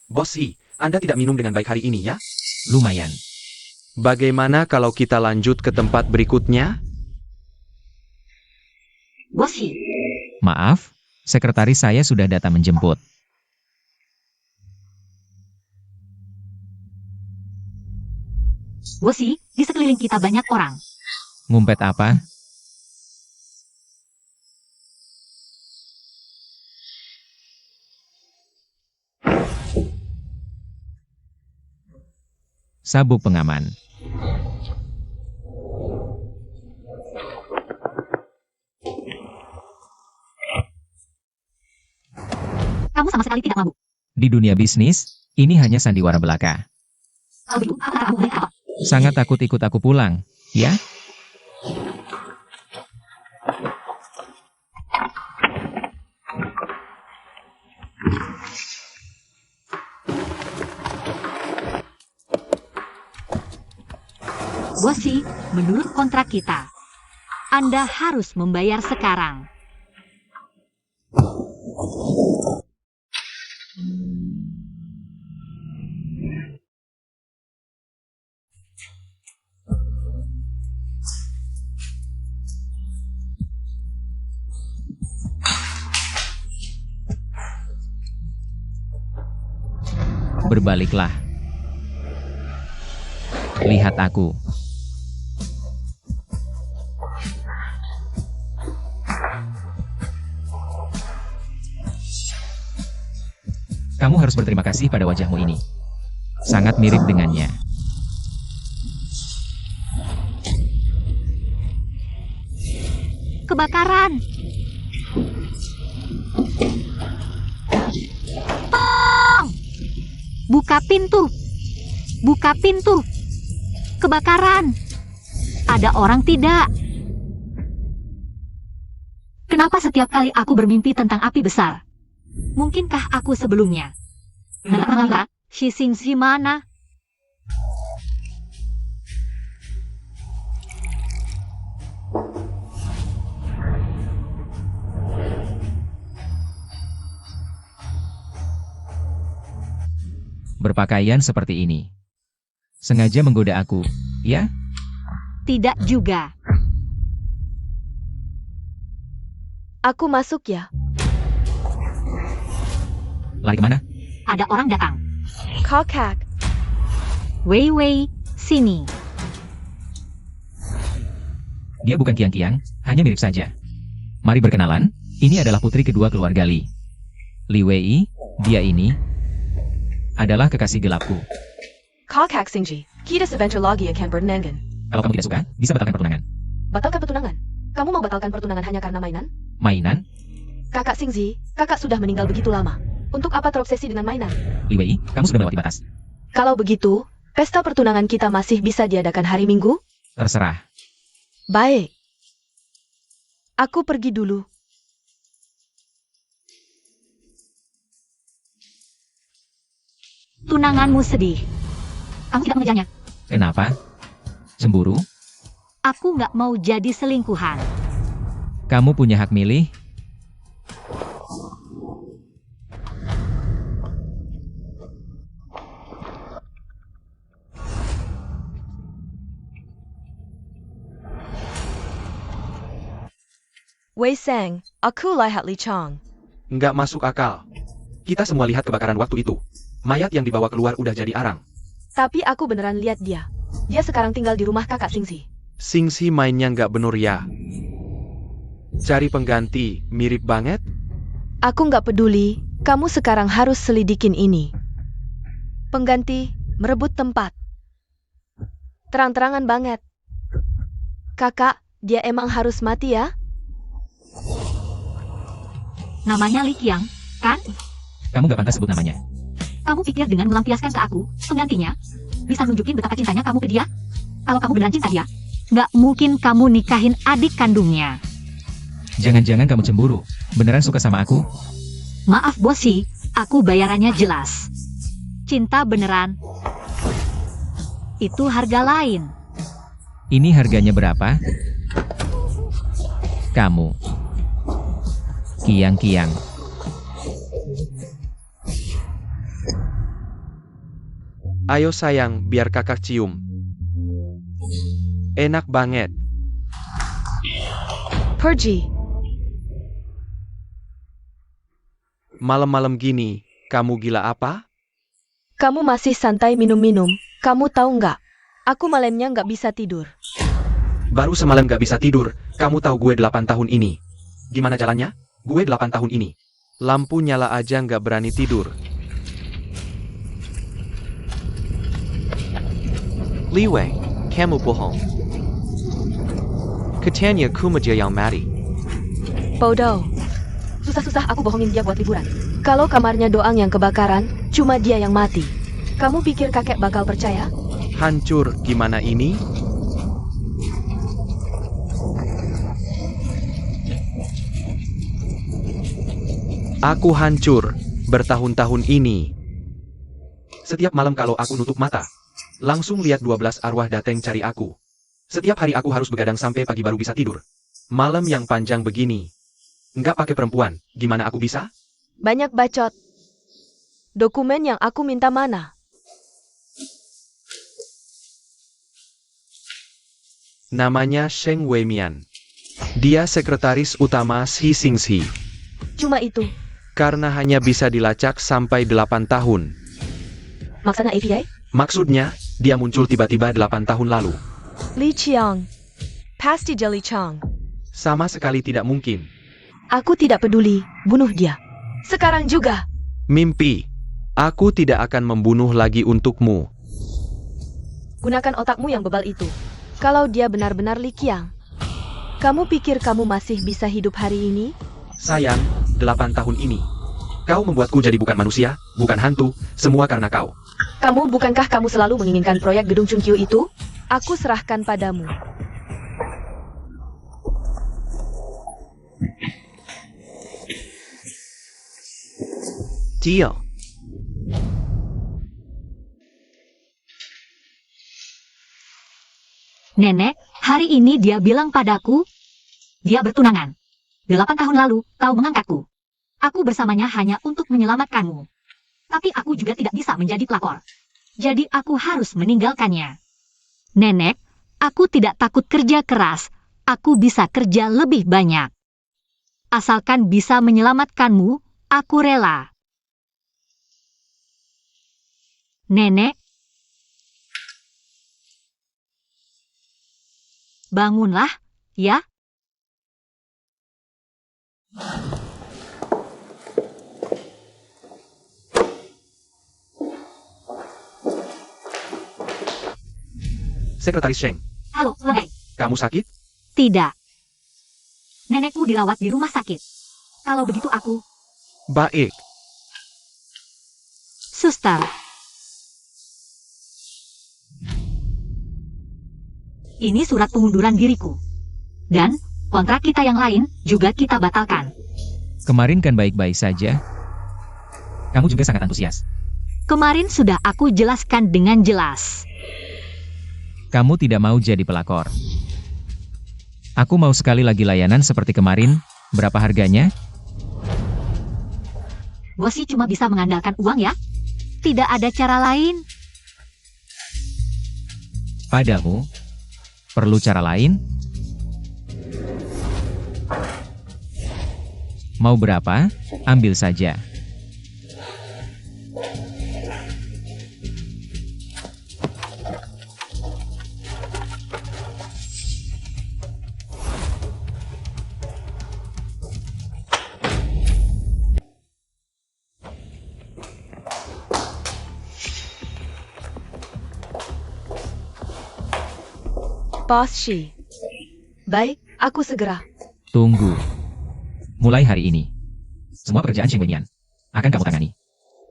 Bosi, Anda tidak minum dengan baik hari ini ya? Lumayan. Bagaimana kalau kita lanjut ke tempat berikutnya? Bosi, Maaf, sekretaris saya sudah datang menjemput. Bosi, di sekeliling kita banyak orang. Ngumpet apa? Sabuk pengaman. Kamu sama sekali tidak mabuk. Di dunia bisnis, ini hanya sandiwara belaka. Kalau begitu, apakah kamu baik apa? Sangat takut ikut aku pulang, ya? Bosi, menurut kontrak kita, Anda harus membayar sekarang. Berbaliklah. Lihat aku. Kamu harus berterima kasih pada wajahmu ini. Sangat mirip dengannya. Kebakaran! Tolong! Buka pintu! Buka pintu! Kebakaran! Ada orang tidak? Kenapa setiap kali aku bermimpi tentang api besar? Mungkinkah aku sebelumnya? Si Xingxi mana? Berpakaian seperti ini. Sengaja menggoda aku, ya? Tidak juga. Aku masuk ya. Lari kemana? Ada orang datang. Kakak, Wei Wei, sini. Dia bukan Kiang-Kiang, hanya mirip saja. Mari berkenalan, ini adalah putri kedua keluarga Li. Li Wei, dia ini adalah kekasih gelapku. Kakak Xingji, kita sebentar lagi akan bertunangan. Kalau kamu tidak suka, bisa batalkan pertunangan. Batalkan pertunangan? Kamu mau batalkan pertunangan hanya karena mainan? Mainan? Kakak Xingji, kakak sudah meninggal begitu lama. Untuk apa terobsesi dengan mainan? Li Wei, kamu sudah melewati batas. Kalau begitu, pesta pertunangan kita masih bisa diadakan hari Minggu? Terserah. Baik. Aku pergi dulu. Tunanganmu sedih. Kamu tidak mengejarnya. Kenapa? Cemburu? Aku nggak mau jadi selingkuhan. Kamu punya hak milih? Wei Sang, aku lihat Li Chang. Nggak masuk akal. Kita semua lihat kebakaran waktu itu. Mayat yang dibawa keluar udah jadi arang. Tapi aku beneran lihat dia. Dia sekarang tinggal di rumah kakak Xingji. Xingxi mainnya nggak bener ya. Cari pengganti, mirip banget. Aku nggak peduli, kamu sekarang harus selidikin ini. Pengganti, merebut tempat. Terang-terangan banget. Kakak, dia emang harus mati ya? Namanya Li Qiang, kan? Kamu gak pantas sebut namanya. Kamu pikir dengan melampiaskan ke aku, penggantinya, bisa nunjukin betapa cintanya kamu ke dia? Kalau kamu beneran cinta dia, nggak mungkin kamu nikahin adik kandungnya. Jangan-jangan kamu cemburu. Beneran suka sama aku? Maaf Bosi, aku bayarannya jelas. Cinta beneran. Itu harga lain. Ini harganya berapa? Kamu. Kiang-Kiang. Ayo sayang, biar kakak cium. Enak banget. Pergi. Malam-malam gini, kamu gila apa? Kamu masih santai minum-minum. Kamu tahu nggak? Aku malamnya nggak bisa tidur. Baru semalam gak bisa tidur, kamu tahu gue 8 tahun ini. Gimana jalannya? Gue 8 tahun ini. Lampu nyala aja gak berani tidur. Li Wei, kamu bohong. Katanya kumaja yang mati. Bodoh. Susah-susah aku bohongin dia buat liburan. Kalau kamarnya Doang yang kebakaran, cuma dia yang mati. Kamu pikir kakek bakal percaya? Hancur, gimana ini? Aku hancur, bertahun-tahun ini. Setiap malam kalau aku nutup mata, langsung lihat 12 arwah datang cari aku. Setiap hari aku harus begadang sampai pagi baru bisa tidur. Malam yang panjang begini. Nggak pakai perempuan, gimana aku bisa? Banyak bacot. Dokumen yang aku minta mana? Namanya Sheng Weimian. Dia sekretaris utama Xi Xingxi. Cuma itu. Karena hanya bisa dilacak sampai 8 tahun. Maksudnya API? Maksudnya, dia muncul tiba-tiba 8 tahun lalu. Li Qiang. Pasti Jeli Chang. Sama sekali tidak mungkin. Aku tidak peduli, bunuh dia. Sekarang juga. Mimpi. Aku tidak akan membunuh lagi untukmu. Gunakan otakmu yang bebal itu. Kalau dia benar-benar Li Qiang. Kamu pikir kamu masih bisa hidup hari ini? Sayang, 8 tahun ini. Kau membuatku jadi bukan manusia, bukan hantu, semua karena kau. Bukankah kamu selalu menginginkan proyek gedung Chungkyu itu? Aku serahkan padamu. Deal. Nenek, hari ini dia bilang padaku, dia bertunangan. 8 tahun lalu, kau mengangkatku. Aku bersamanya hanya untuk menyelamatkanmu. Tapi aku juga tidak bisa menjadi pelakor. Jadi aku harus meninggalkannya. Nenek, aku tidak takut kerja keras. Aku bisa kerja lebih banyak. Asalkan bisa menyelamatkanmu, aku rela. Nenek, bangunlah, ya. Sekretaris Sheng, Halo, wahai. kamu sakit? Tidak. Nenekku dirawat di rumah sakit. Kalau begitu aku, Baik. suster. Ini surat pengunduran diriku. Dan, kontrak kita yang lain juga kita batalkan. Kemarin kan baik-baik saja. Kamu juga sangat antusias. Kemarin sudah aku jelaskan dengan jelas. Kamu tidak mau jadi pelakor. Aku mau sekali lagi layanan seperti kemarin. Berapa harganya? Bos sih cuma bisa mengandalkan uang ya. Tidak ada cara lain. Padamu? Perlu cara lain? Mau berapa? Ambil saja. Bos Shi. Baik, aku segera. Tunggu. Mulai hari ini, semua pekerjaan Sheng Weimian akan kamu tangani.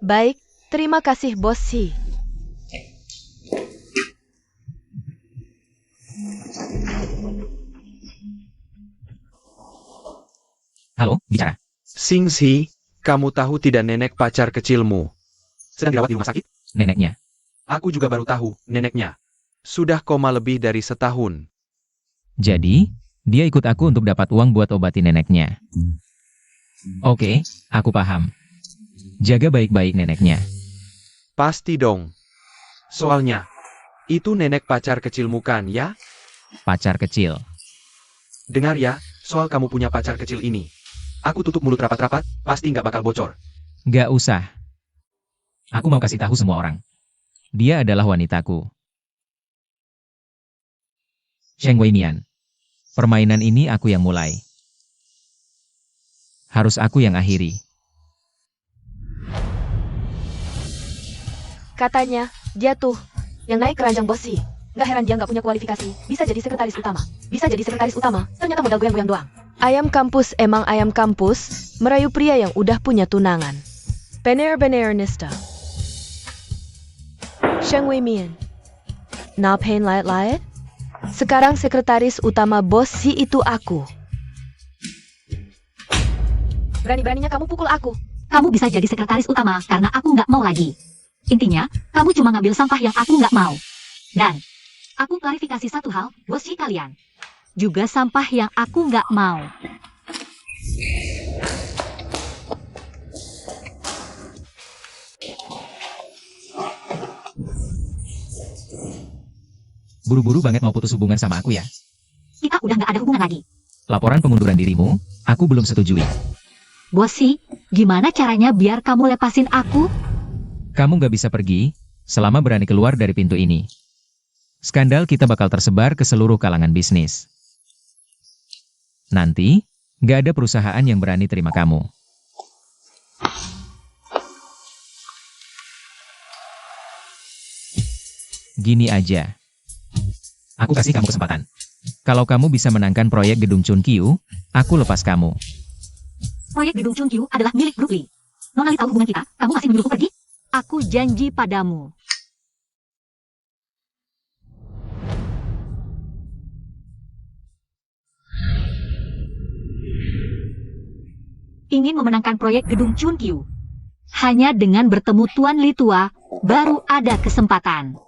Baik, terima kasih Bos Shi. Halo, bicara. Xingxi, kamu tahu tidak nenek pacar kecilmu sedang dirawat di rumah sakit? Neneknya. Aku juga baru tahu, neneknya. Sudah koma lebih dari setahun. Jadi, dia ikut aku untuk dapat uang buat obatin neneknya. Oke, aku paham. Jaga baik-baik neneknya. Pasti dong. Soalnya, itu nenek pacar kecilmu kan ya? Pacar kecil. Dengar ya, soal kamu punya pacar kecil ini. Aku tutup mulut rapat-rapat, pasti nggak bakal bocor. Gak usah. Aku mau kasih tahu semua orang. Dia adalah wanitaku. Sheng Weimian. Permainan ini aku yang mulai. Harus aku yang akhiri. Katanya, dia tuh yang naik keranjang bos sih. Gak heran dia nggak punya kualifikasi. Bisa jadi sekretaris utama. Ternyata modal goyang-goyang doang. Ayam kampus emang ayam kampus, merayu pria yang udah punya tunangan. Bener-bener nista. Sheng Weimian. Ngapain layat-layat? Sekarang sekretaris utama bos si itu aku. Berani-beraninya kamu pukul aku. Kamu bisa jadi sekretaris utama karena aku nggak mau lagi. Intinya, kamu cuma ngambil sampah yang aku nggak mau. Dan, aku klarifikasi satu hal, bos si kalian. Juga sampah yang aku nggak mau. Buru-buru banget mau putus hubungan sama aku ya. Kita udah nggak ada hubungan lagi. Laporan pengunduran dirimu, aku belum setujui. Bos si, gimana caranya biar kamu lepasin aku? Kamu gak bisa pergi, selama berani keluar dari pintu ini. Skandal kita bakal tersebar ke seluruh kalangan bisnis. Nanti, gak ada perusahaan yang berani terima kamu. Gini aja. Aku kasih kamu kesempatan. Kalau kamu bisa menangkan proyek gedung Chunkyu, aku lepas kamu. Proyek gedung Chunkyu adalah milik Grup Lee. Nona Lee tahu hubungan kita, kamu masih menyuruhku pergi? Aku janji padamu. Ingin memenangkan proyek gedung Chunkyu. Hanya dengan bertemu Tuan Li tua, baru ada kesempatan.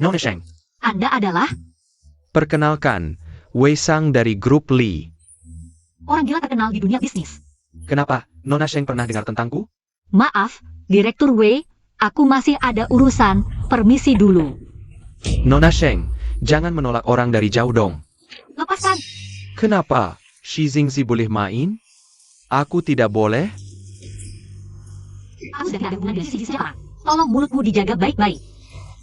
Nona Sheng, Anda adalah perkenalkan, Wei Sang dari Grup Lee. orang gila terkenal di dunia bisnis. Kenapa, Nona Sheng pernah dengar tentangku? Maaf, Direktur Wei, aku masih ada urusan, permisi dulu. Nona Sheng, jangan menolak orang dari jauh dong. Lepaskan. Kenapa? Shi Jingzi boleh main? Aku tidak boleh? Aku sudah tidak ada hubungan dengan sisi siapa. Tolong mulutmu dijaga baik-baik.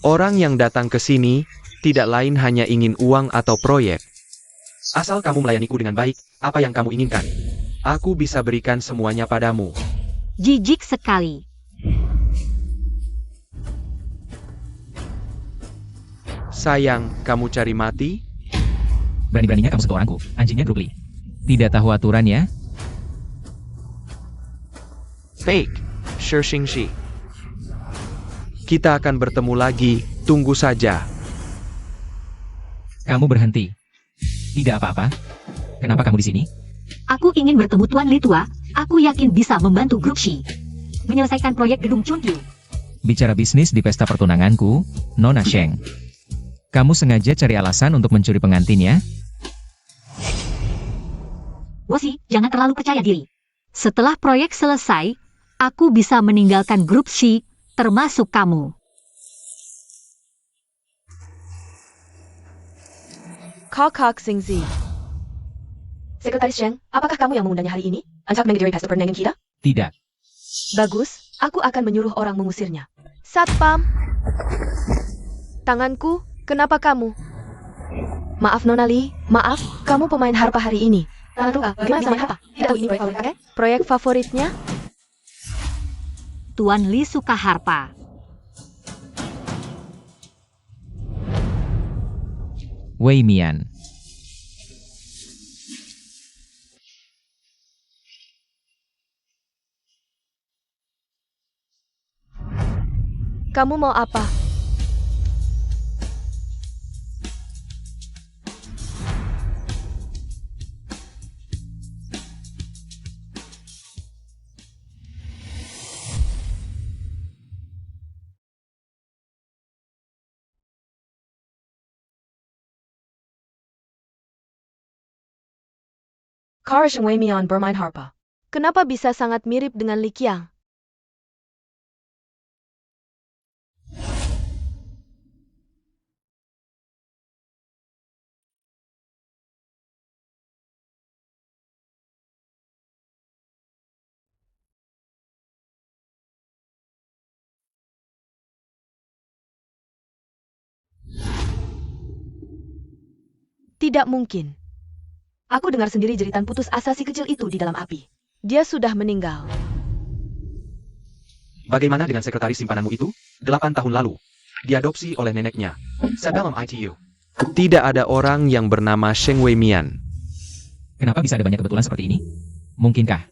Orang yang datang ke sini, tidak lain hanya ingin uang atau proyek. Asal kamu melayaniku dengan baik, apa yang kamu inginkan, aku bisa berikan semuanya padamu. Jijik sekali. Sayang, kamu cari mati? Berani-beraninya kamu sentuh orangku, anjingnya Grup Lee. Tidak tahu aturan ya? Fake. Shixingxi. Kita akan bertemu lagi, tunggu saja. Kamu berhenti. Tidak apa-apa. Kenapa kamu di sini? Aku ingin bertemu Tuan Li tua, aku yakin bisa membantu Grup Shi menyelesaikan proyek gedung Chunkyu. Bicara bisnis di pesta pertunanganku, Nona Sheng. Kamu sengaja cari alasan untuk mencuri pengantin ya? Wosi, jangan terlalu percaya diri. Setelah proyek selesai, aku bisa meninggalkan Grup Shi, termasuk kamu. Kok Xingzi. Sekretaris Sheng, apakah kamu yang mengundangnya hari ini? Untuk menghadiri pesta pertunangan kita? Tidak. Bagus, aku akan menyuruh orang mengusirnya. Satpam. Tanganku, kenapa kamu? Maaf Nona Lee, maaf, kamu pemain harpa hari ini. Lalu, bagaimana sama harpa? Tidak tahu ini proyek favorit kakek? Proyek favoritnya? Tuan Li suka harpa. Wei Mian. Kamu mau apa? Kar Sheng Wei Mian bermain harpa. Kenapa bisa sangat mirip dengan Li Qiang? Tidak mungkin. Aku dengar sendiri jeritan putus asa si kecil itu di dalam api. Dia sudah meninggal. Bagaimana dengan sekretaris simpananmu itu? 8 tahun lalu. Diadopsi oleh neneknya. Sebelum ITU. Tidak ada orang yang bernama Sheng Wei Mian. Kenapa bisa ada banyak kebetulan seperti ini? Mungkinkah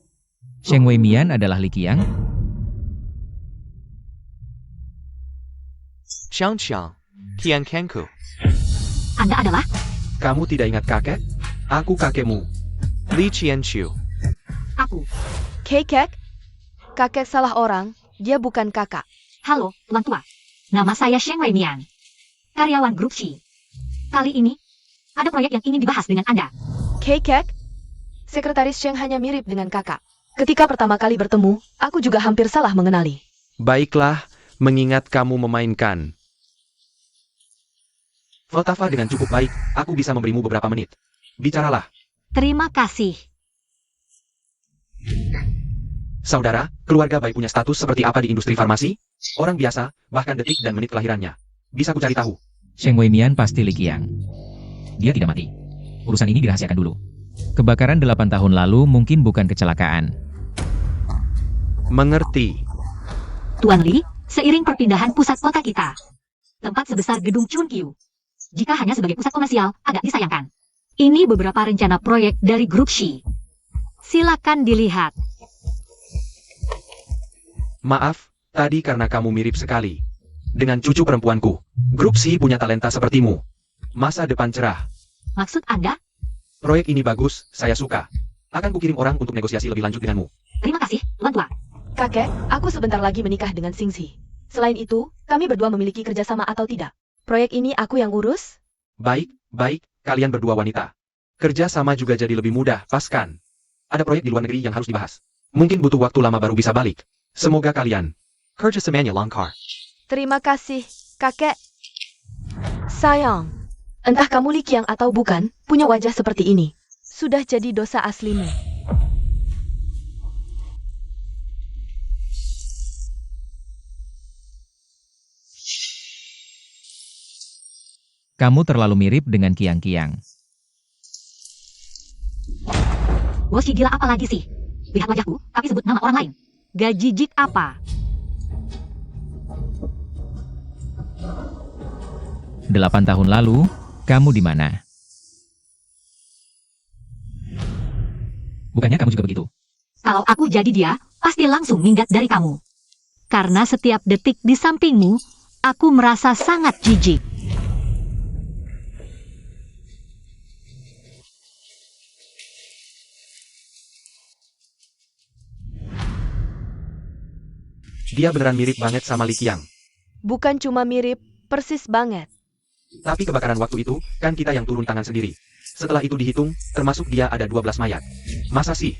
Sheng Wei Mian adalah Li Qiang? Xiang Qiang, Tian Kenku. Anda adalah? Kamu tidak ingat kakek? Aku kakekmu. Li Qianqiu. Aku. Kakek? Kakek salah orang, dia bukan kakak. Halo, Tuan Tua. Nama saya Sheng Wei Mian. Karyawan grup Xi. Kali ini, ada proyek yang ingin dibahas dengan Anda. Kakek? Sekretaris Sheng hanya mirip dengan kakak. Ketika pertama kali bertemu, aku juga hampir salah mengenali. Baiklah, mengingat kamu memainkan Voltava dengan cukup baik, aku bisa memberimu beberapa menit. Bicaralah. Terima kasih. Saudara, keluarga baik punya status seperti apa di industri farmasi? Orang biasa, bahkan detik dan menit kelahirannya. Bisa ku cari tahu. Sheng Wei Mian pasti Li Qiang. Dia tidak mati. Urusan ini dirahasiakan dulu. Kebakaran 8 tahun lalu mungkin bukan kecelakaan. Mengerti. Tuan Li, seiring perpindahan pusat kota kita, tempat sebesar gedung Chunkyu, jika hanya sebagai pusat komersial, agak disayangkan. Ini beberapa rencana proyek dari grup Xi. Silakan dilihat. Maaf, tadi karena kamu mirip sekali dengan cucu perempuanku. Grup Xi punya talenta sepertimu. Masa depan cerah. Maksud Anda? Proyek ini bagus, saya suka. Akan kukirim orang untuk negosiasi lebih lanjut denganmu. Terima kasih, Tuan Tua. Kakek, aku sebentar lagi menikah dengan Xingzi. Selain itu, kami berdua memiliki kerjasama atau tidak. Proyek ini aku yang urus? Baik, kalian berdua wanita. Kerja sama juga jadi lebih mudah, pas kan? Ada proyek di luar negeri yang harus dibahas. Mungkin butuh waktu lama baru bisa balik. Semoga kalian kerja semuanya langkar. Terima kasih, kakek. Sayang, entah kamu Li Qiang atau bukan, punya wajah seperti ini. Sudah jadi dosa aslimu. Kamu terlalu mirip dengan Qiang Qiang. Woshi gila apa lagi sih? Lihat wajahku, tapi sebut nama orang lain. Gajijik apa? 8 tahun lalu, kamu di mana? Bukannya kamu juga begitu? Kalau aku jadi dia, pasti langsung minggat dari kamu. Karena setiap detik di sampingmu, aku merasa sangat jijik. Dia beneran mirip banget sama Li Qiang. Bukan cuma mirip, persis banget. Tapi kebakaran waktu itu, kan kita yang turun tangan sendiri. Setelah itu dihitung, termasuk dia ada 12 mayat. Masa sih?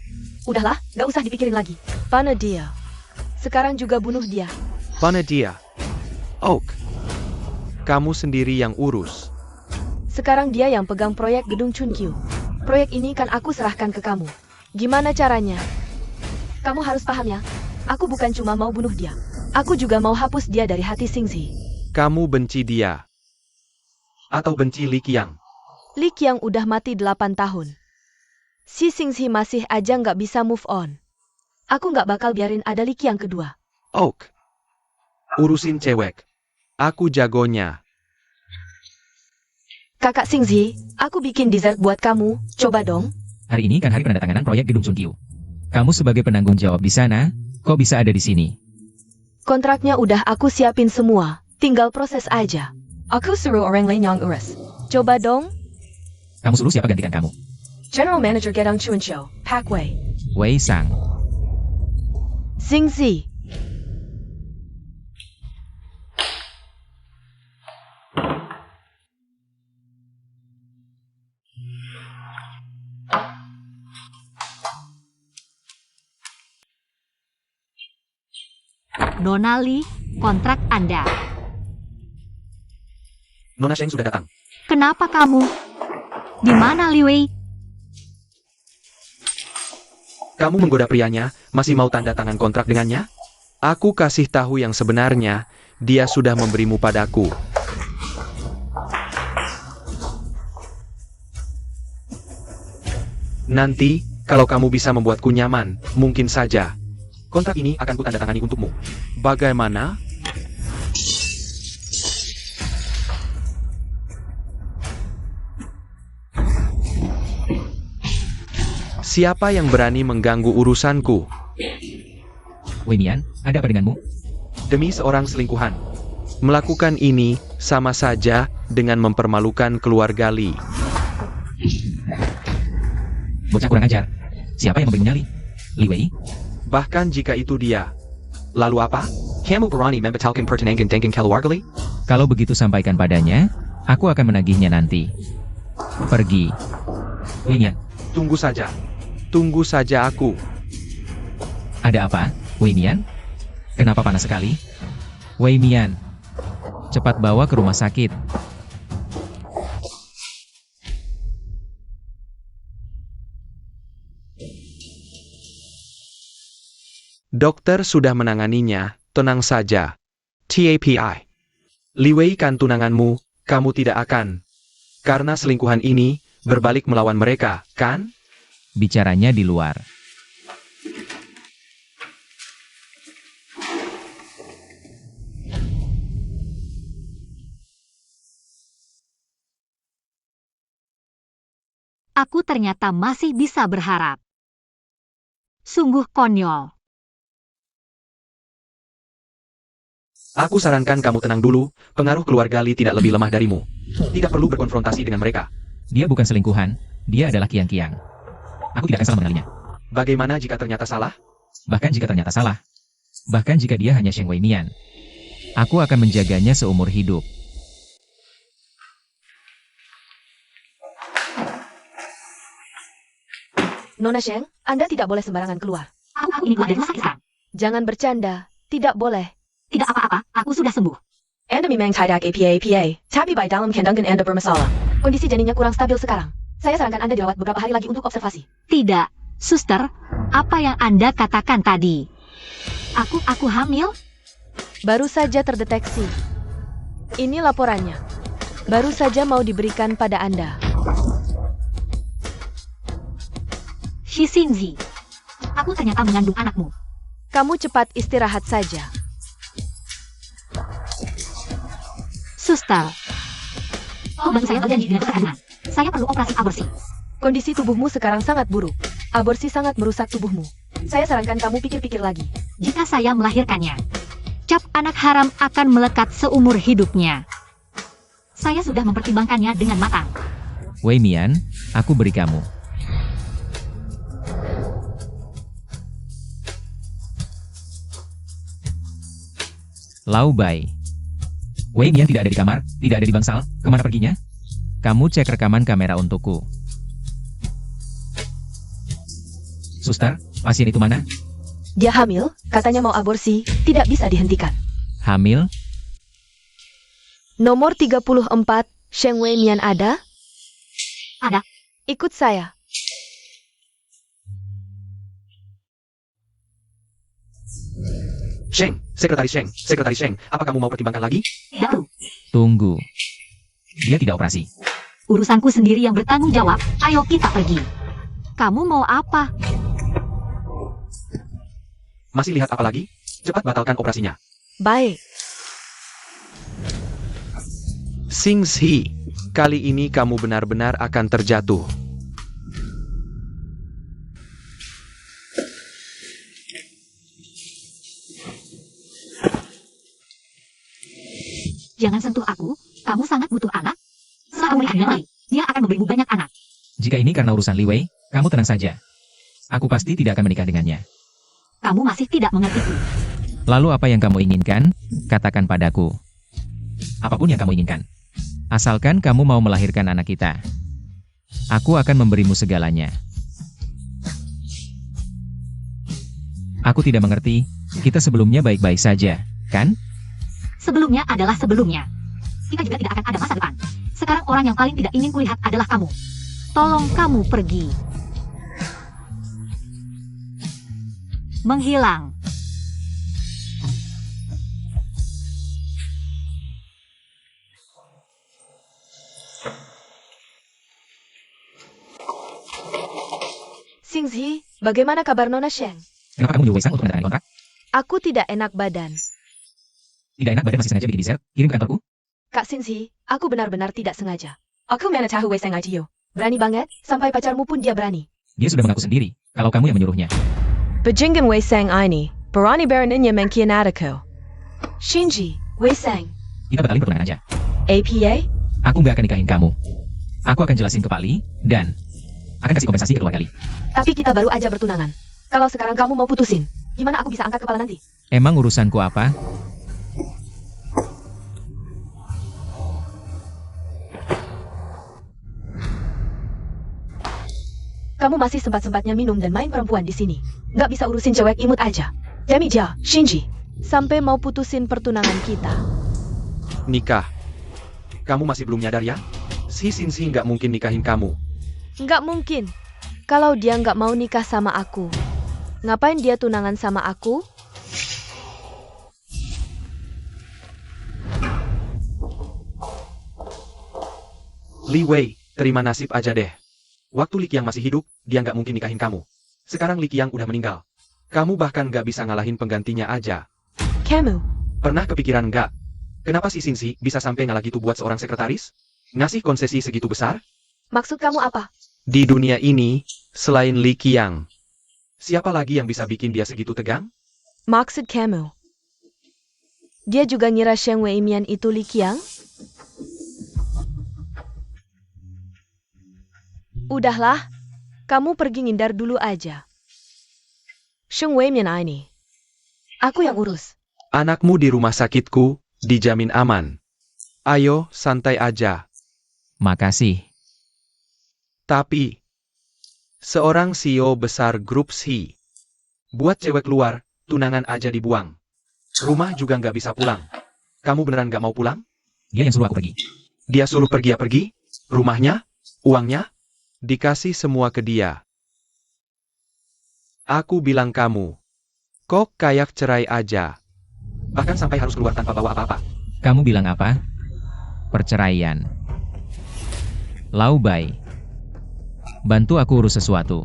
Udahlah, gak usah dipikirin lagi. Pana dia. Sekarang juga bunuh dia. Mana dia? Oak. Kamu sendiri yang urus. Sekarang dia yang pegang proyek gedung Chunkyu. Proyek ini kan aku serahkan ke kamu. Gimana caranya? Kamu harus paham ya. Aku bukan cuma mau bunuh dia. Aku juga mau hapus dia dari hati Xingzi. Kamu benci dia. Atau benci Li Qiang. Li Qiang udah mati 8 tahun. Si Xingzi masih aja nggak bisa move on. Aku nggak bakal biarin ada Li Qiang kedua. Oak. Urusin cewek. Aku jagonya. Kakak Xingzi, aku bikin dessert buat kamu. Coba dong. Hari ini kan hari penandatanganan proyek gedung Chunkyu. Kamu sebagai penanggung jawab di sana, kok bisa ada di sini? Kontraknya udah aku siapin semua. Tinggal proses aja. Aku suruh orang lain yang urus. Coba dong. Kamu suruh siapa gantikan kamu? General Manager Gedong Chunsho, Pak Wei. Wei Sang. Xingzi. Nona Li, kontrak Anda. Nona Sheng sudah datang. Kenapa kamu? Di mana Li Wei? Kamu menggoda prianya, masih mau tanda tangan kontrak dengannya? Aku kasih tahu yang sebenarnya, dia sudah memberimu padaku. Nanti, kalau kamu bisa membuatku nyaman, mungkin saja. Kontrak ini akan kutandatangani untukmu. Bagaimana? Siapa yang berani mengganggu urusanku? Wei Mian, ada apa denganmu? Demi seorang selingkuhan. Melakukan ini sama saja dengan mempermalukan keluarga Li. Bocah kurang ajar. Siapa yang memberimu nyali? Li Wei? Bahkan jika itu dia. Lalu apa? Kamu berani membatalkan pertunangan dengan keluarga Li? Kalau begitu sampaikan padanya, aku akan menagihnya nanti. Pergi. Wei Mian, Tunggu saja. Tunggu saja aku. ada apa? Wei Mian? Kenapa panas sekali? Wei Mian, cepat bawa ke rumah sakit. Dokter sudah menanganinya, tenang saja. TAPI. Li Wei kan tunanganmu, kamu tidak akan. Karena selingkuhan ini, berbalik melawan mereka, kan? Bicaranya di luar. Aku ternyata masih bisa berharap. Sungguh konyol. Aku sarankan kamu tenang dulu, pengaruh keluarga Li tidak lebih lemah darimu. Tidak perlu berkonfrontasi dengan mereka. Dia bukan selingkuhan, dia adalah Kiang-Kiang. Aku tidak akan salah mengenalinya. Bagaimana jika ternyata salah? Bahkan jika ternyata salah. Bahkan jika dia hanya Sheng Wei Mian. Aku akan menjaganya seumur hidup. Nona Sheng, Anda tidak boleh sembarangan keluar. Aku ini keluar dari rumah sakit sekarang. Jangan bercanda. Tidak boleh. Tidak apa-apa, aku sudah sembuh. Anda memang tidak APA, tapi by dalam kandungan Anda bermasalah. Kondisi janinnya kurang stabil sekarang. Saya sarankan Anda dirawat beberapa hari lagi untuk observasi. Tidak, suster, apa yang Anda katakan tadi? Aku hamil? Baru saja terdeteksi. Ini laporannya. Baru saja mau diberikan pada Anda. Shixinzi, aku ternyata mengandung anakmu. Kamu cepat istirahat saja. Suster, bantu saya berjanji dengan dokter kandungan. Saya perlu operasi aborsi. Kondisi tubuhmu sekarang sangat buruk. Aborsi sangat merusak tubuhmu. Saya sarankan kamu pikir-pikir lagi. Jika saya melahirkannya, cap anak haram akan melekat seumur hidupnya. Saya sudah mempertimbangkannya dengan matang. Wei Mian, aku beri kamu. Lau Bai. Wei Mian tidak ada di kamar, tidak ada di bangsal. Kemana perginya? Kamu cek rekaman kamera untukku. Suster, pasien itu mana? Dia hamil, katanya mau aborsi, tidak bisa dihentikan. Hamil? Nomor 34, Sheng Wei Mian ada? Ada. Ikut saya. Sekretaris Sheng, apa kamu mau pertimbangkan lagi? Tidak perlu. Tunggu. Dia tidak operasi. Urusanku sendiri yang bertanggung jawab. Ayo kita pergi. Kamu mau apa? Masih lihat apa lagi? Cepat batalkan operasinya. Baik. Xingzi, kali ini kamu benar-benar akan terjatuh. Jangan sentuh aku. Kamu sangat butuh anak. Setelah kamu menikah dengan Li, dia akan memberimu banyak anak. Jika ini karena urusan Li Wei, kamu tenang saja. Aku pasti tidak akan menikah dengannya. Kamu masih tidak mengertiku. Lalu apa yang kamu inginkan? Katakan padaku. Apapun yang kamu inginkan. Asalkan kamu mau melahirkan anak kita. Aku akan memberimu segalanya. Aku tidak mengerti. Kita sebelumnya baik-baik saja, kan? Sebelumnya adalah sebelumnya. Kita juga tidak akan ada masa depan. Sekarang orang yang paling tidak ingin kulihat adalah kamu. Tolong kamu pergi. Menghilang. Bagaimana kabar Nona Sheng? Kenapa kamu nyuruh Wei Sang untuk menandatangani kontrak? Aku tidak enak badan. Tidak enak badan masih sengaja bikin dessert, kirim ke kantorku? Kak Sinsi, aku benar-benar tidak sengaja. Aku mana tahu Wei Sang Ajiyo. Berani banget, sampai pacarmu pun dia berani. Dia sudah mengaku sendiri, kalau kamu yang menyuruhnya. Bajingan Wei Sang ini, berani beraninya mengkhianatiku. Shinji, Wei Sang, Kita batalin pertunangan aja. APA? Aku nggak akan nikahin kamu. Aku akan jelasin ke Pak Li, dan akan kasih kompensasi ke keluarga Li. Tapi kita baru aja bertunangan. Kalau sekarang kamu mau putusin, gimana aku bisa angkat kepala nanti? Emang urusanku apa? Kamu masih sempat-sempatnya minum dan main perempuan di sini. Nggak bisa urusin cewek imut aja. Jamija, Shinji, sampai mau putusin pertunangan kita. Nikah. Kamu masih belum nyadar ya? Si Sinsi nggak mungkin nikahin kamu. Nggak mungkin. Kalau dia nggak mau nikah sama aku, ngapain dia tunangan sama aku? Li Wei, terima nasib aja deh. Waktu Li Qiang masih hidup, dia nggak mungkin nikahin kamu. Sekarang Li Qiang udah meninggal. Kamu bahkan nggak bisa ngalahin penggantinya aja. Kamu, Pernah kepikiran nggak? Kenapa si Sinsi bisa sampai ngalah gitu buat seorang sekretaris? Ngasih konsesi segitu besar? maksud kamu apa? Di dunia ini, selain Li Qiang, siapa lagi yang bisa bikin dia segitu tegang? Maksud kamu? Dia juga ngira Sheng Wei Mian itu Li Qiang? Udahlah, kamu pergi ngindar dulu aja. Sheng Wei Mian ini. Aku yang urus. Anakmu di rumah sakitku, dijamin aman. Ayo, santai aja. Makasih. Tapi, seorang CEO besar grup SHI. Buat cewek luar, tunangan aja dibuang. Rumah juga nggak bisa pulang. Kamu beneran nggak mau pulang? Dia yang suruh aku pergi. Dia suruh pergi ya pergi? Rumahnya? Uangnya? Dikasih semua ke dia. Aku bilang kamu. Kok kayak cerai aja. Bahkan sampai harus keluar tanpa bawa apa-apa. Kamu bilang apa? Perceraian. Lau Bai. Bantu aku urus sesuatu.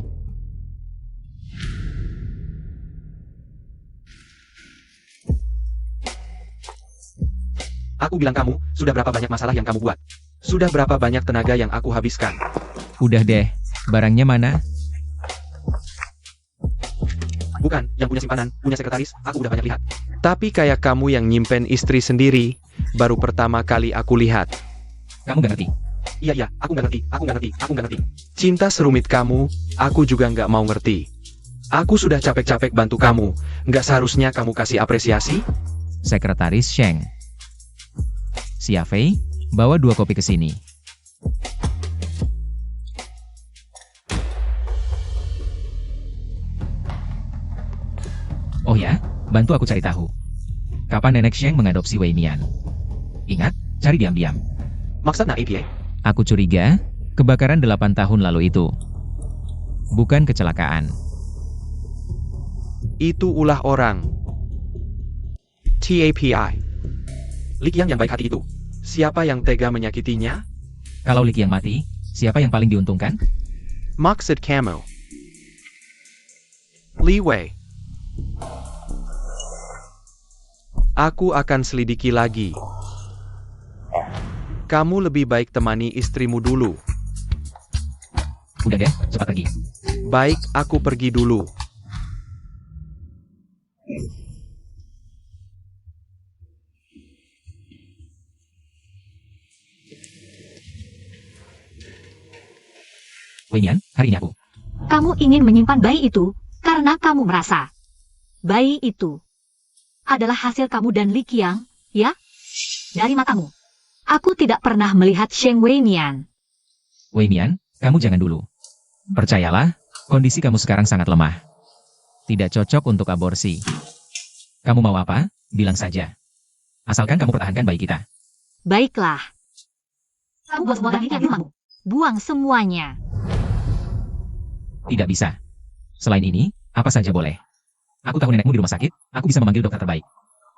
Aku bilang kamu, sudah berapa banyak masalah yang kamu buat? Sudah berapa banyak tenaga yang aku habiskan? Udah deh, barangnya mana? Bukan, yang punya simpanan, punya sekretaris, aku udah banyak lihat. Tapi kayak kamu yang nyimpen istri sendiri, baru pertama kali aku lihat. Kamu gak ngerti. Iya, aku nggak ngerti. Cinta serumit kamu, aku juga nggak mau ngerti. Aku sudah capek-capek bantu kamu, nggak seharusnya kamu kasih apresiasi? Sekretaris Sheng. Xia Fei, bawa 2 kopi ke sini. Oh ya, bantu aku cari tahu. Kapan Nenek Sheng mengadopsi Wei Mian? Ingat, cari diam-diam. Maksudnya APA? Aku curiga, kebakaran 8 tahun lalu itu bukan kecelakaan. Itu ulah orang. TAPI. Li Qiang yang baik hati itu. Siapa yang tega menyakitinya? Kalau Li Qiang mati, siapa yang paling diuntungkan? Maksud kamu. Li Wei. Aku akan selidiki lagi. Kamu lebih baik temani istrimu dulu. Udah deh, cepat pergi. Baik, aku pergi dulu. Wei Mian, hari ini aku. Kamu ingin menyimpan bayi itu karena kamu merasa bayi itu adalah hasil kamu dan Li Qiang, ya? Dari matamu. Aku tidak pernah melihat Sheng Wei Mian. Wei Mian, kamu jangan dulu. Percayalah, kondisi kamu sekarang sangat lemah. Tidak cocok untuk aborsi. Kamu mau apa? Bilang saja. Asalkan kamu pertahankan bayi kita. Baiklah. Kamu buang semua dagingnya di rumahmu. Buang semuanya. Tidak bisa. Selain ini, apa saja boleh. Aku tahu nenekmu di rumah sakit, aku bisa memanggil dokter terbaik.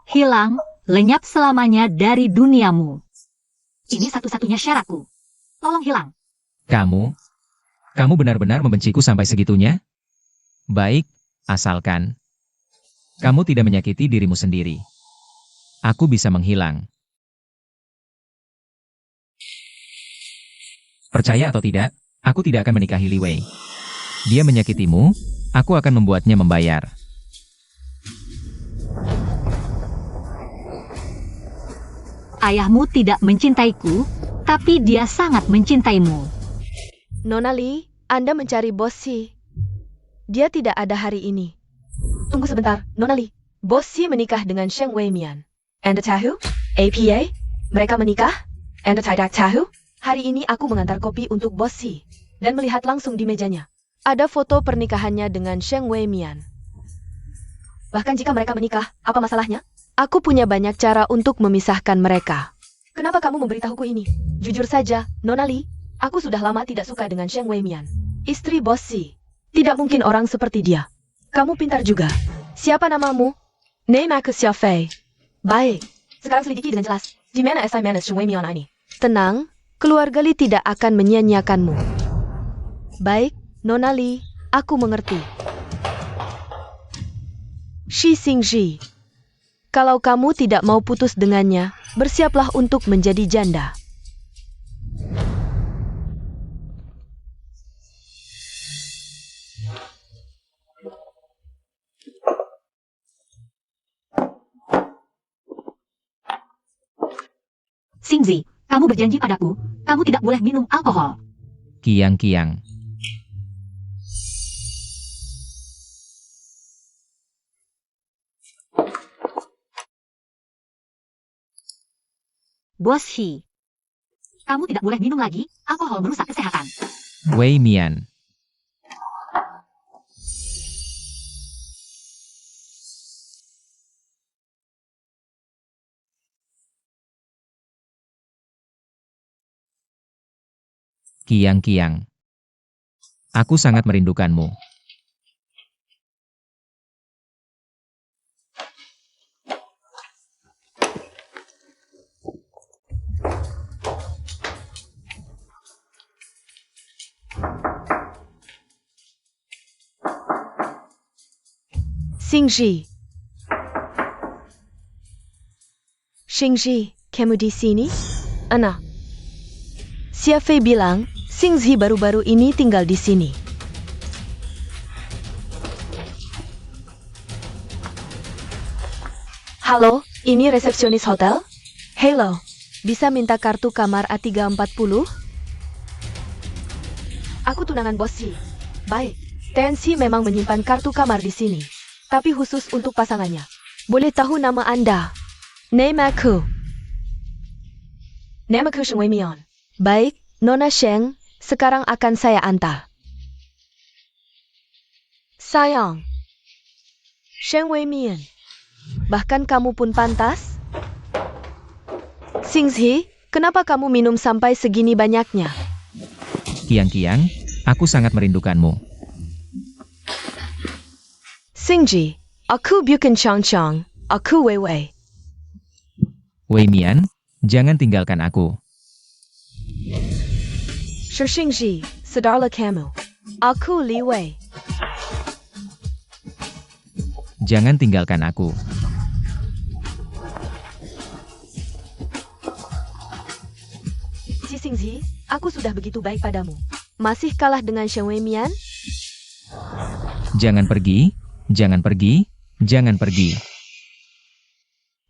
Hilang, lenyap selamanya dari duniamu. Ini satu-satunya syaratku. Tolong hilang. Kamu benar-benar membenciku sampai segitunya? Baik, asalkan kamu tidak menyakiti dirimu sendiri. Aku bisa menghilang. Percaya atau tidak, aku tidak akan menikahi Li Wei. Dia menyakitimu, aku akan membuatnya membayar. Ayahmu tidak mencintaiku, tapi dia sangat mencintaimu. Nona Li, Anda mencari Bos Si. Dia tidak ada hari ini. Tunggu sebentar, Nona Li. Bos Si menikah dengan Sheng Weimian. Anda tahu? APA? Mereka menikah? Anda tidak tahu? Hari ini aku mengantar kopi untuk Bos Si. Dan melihat langsung di mejanya. Ada foto pernikahannya dengan Sheng Weimian. Bahkan jika mereka menikah, apa masalahnya? Aku punya banyak cara untuk memisahkan mereka. Kenapa kamu memberitahuku ini? Jujur saja, Nona Li, aku sudah lama tidak suka dengan Sheng Weimian. Istri Bos Si. Tidak mungkin orang seperti dia. Kamu pintar juga. Siapa namamu? Name aku Xiao Fei. Baik. Sekarang selidiki dengan jelas. Di mana SI Manas Sheng Weimian ini? Tenang, keluarga Li tidak akan menyia-nyiakanmu. Baik, Nona Li, aku mengerti. Shi Xingji. Kalau kamu tidak mau putus dengannya, bersiaplah untuk menjadi janda. Xingzi, kamu berjanji padaku, kamu tidak boleh minum alkohol. Kiang-kiang. Bos Shi, kamu tidak boleh minum lagi, alkohol merusak kesehatan. Wei Mian. Kiang-kiang. Aku sangat merindukanmu. Xingji. Xingji, kamu di sini? Ana. Xia Fei bilang, Xingzi baru-baru ini tinggal di sini. Halo, ini resepsionis hotel? Hello, bisa minta kartu kamar A340? Aku tunangan Bos Si. Baik, Tensi memang menyimpan kartu kamar di sini. Tapi khusus untuk pasangannya. Boleh tahu nama Anda? Name aku. Nama aku Sheng Weimian. Baik, Nona Sheng, sekarang akan saya antar. Sayang. Sheng Weimian. Bahkan kamu pun pantas? Xingzi, kenapa kamu minum sampai segini banyaknya? Kiang-kiang, aku sangat merindukanmu. Xingji, aku bukan Chang-Chang, aku Wei Wei. Wei Mian, jangan tinggalkan aku. Xingji, sadarlah kamu. Aku Li Wei. Jangan tinggalkan aku. Si Xingzi, aku sudah begitu baik padamu. Masih kalah dengan Sheng Weimian? Jangan pergi, jangan pergi, jangan pergi.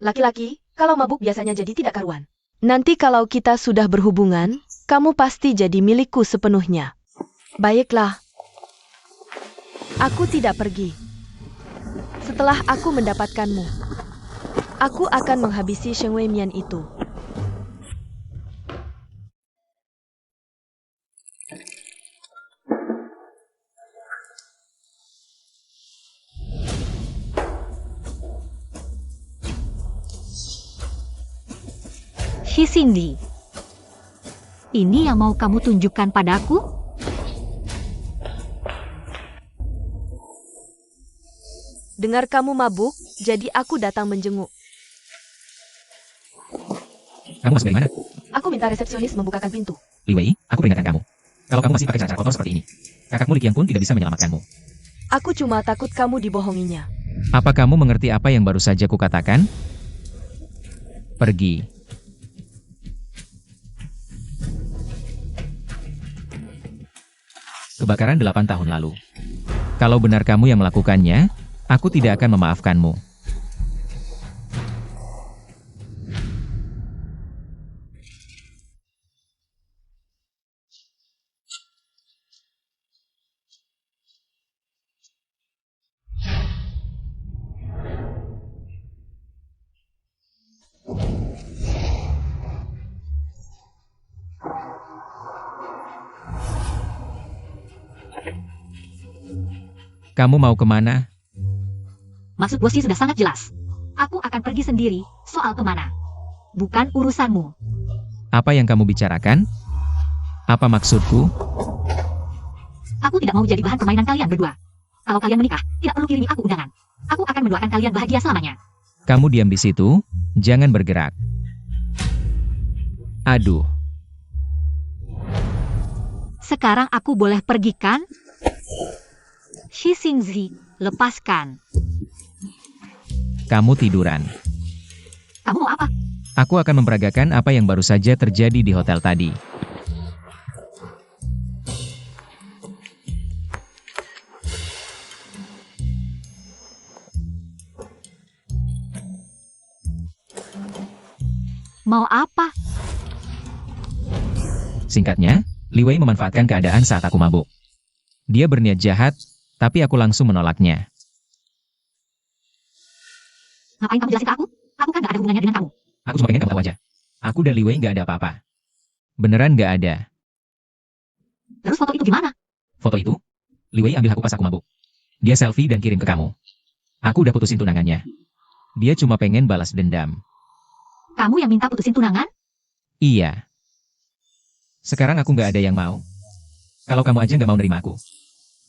Laki-laki, kalau mabuk biasanya jadi tidak karuan. Nanti kalau kita sudah berhubungan, kamu pasti jadi milikku sepenuhnya. Baiklah. Aku tidak pergi. Setelah aku mendapatkanmu, aku akan menghabisi Sheng Weimian itu. Shi Xingzi, ini yang mau kamu tunjukkan padaku? Dengar kamu mabuk, jadi aku datang menjenguk. Kamu masuk dari mana? Aku minta resepsionis membukakan pintu. Li Wei, aku peringatkan kamu. Kalau kamu masih pakai cara-cara kotor seperti ini, kakakmu Li Qiang pun tidak bisa menyelamatkanmu. Aku cuma takut kamu dibohonginya. Apa kamu mengerti apa yang baru saja kukatakan? Pergi. Kebakaran 8 tahun lalu. Kalau benar kamu yang melakukannya, aku tidak akan memaafkanmu. Kamu mau kemana? Maksud Bossy sudah sangat jelas. Aku akan pergi sendiri, soal kemana. Bukan urusanmu. Apa yang kamu bicarakan? Apa maksudku? Aku tidak mau jadi bahan permainan kalian berdua. Kalau kalian menikah, tidak perlu kirimi aku undangan. Aku akan mendoakan kalian bahagia selamanya. Kamu diam di situ, jangan bergerak. Aduh, Sekarang aku boleh pergi kan? Shi Xingzi, lepaskan. kamu tiduran. Kamu mau apa? Aku akan memperagakan apa yang baru saja terjadi di hotel tadi. Mau apa? Singkatnya, Li Wei memanfaatkan keadaan saat aku mabuk. Dia berniat jahat, tapi aku langsung menolaknya. Ngapain kamu jelasin ke aku? Aku kan gak ada hubungannya dengan kamu. Aku cuma pengen kamu tahu aja. Aku dan Li Wei nggak ada apa-apa. Beneran nggak ada. Terus foto itu gimana? Foto itu, Li Wei ambil aku pas aku mabuk. Dia selfie dan kirim ke kamu. Aku udah putusin tunangannya. Dia cuma pengen balas dendam. Kamu yang minta putusin tunangan? Iya. Sekarang aku nggak ada yang mau. Kalau kamu aja nggak mau nerima aku.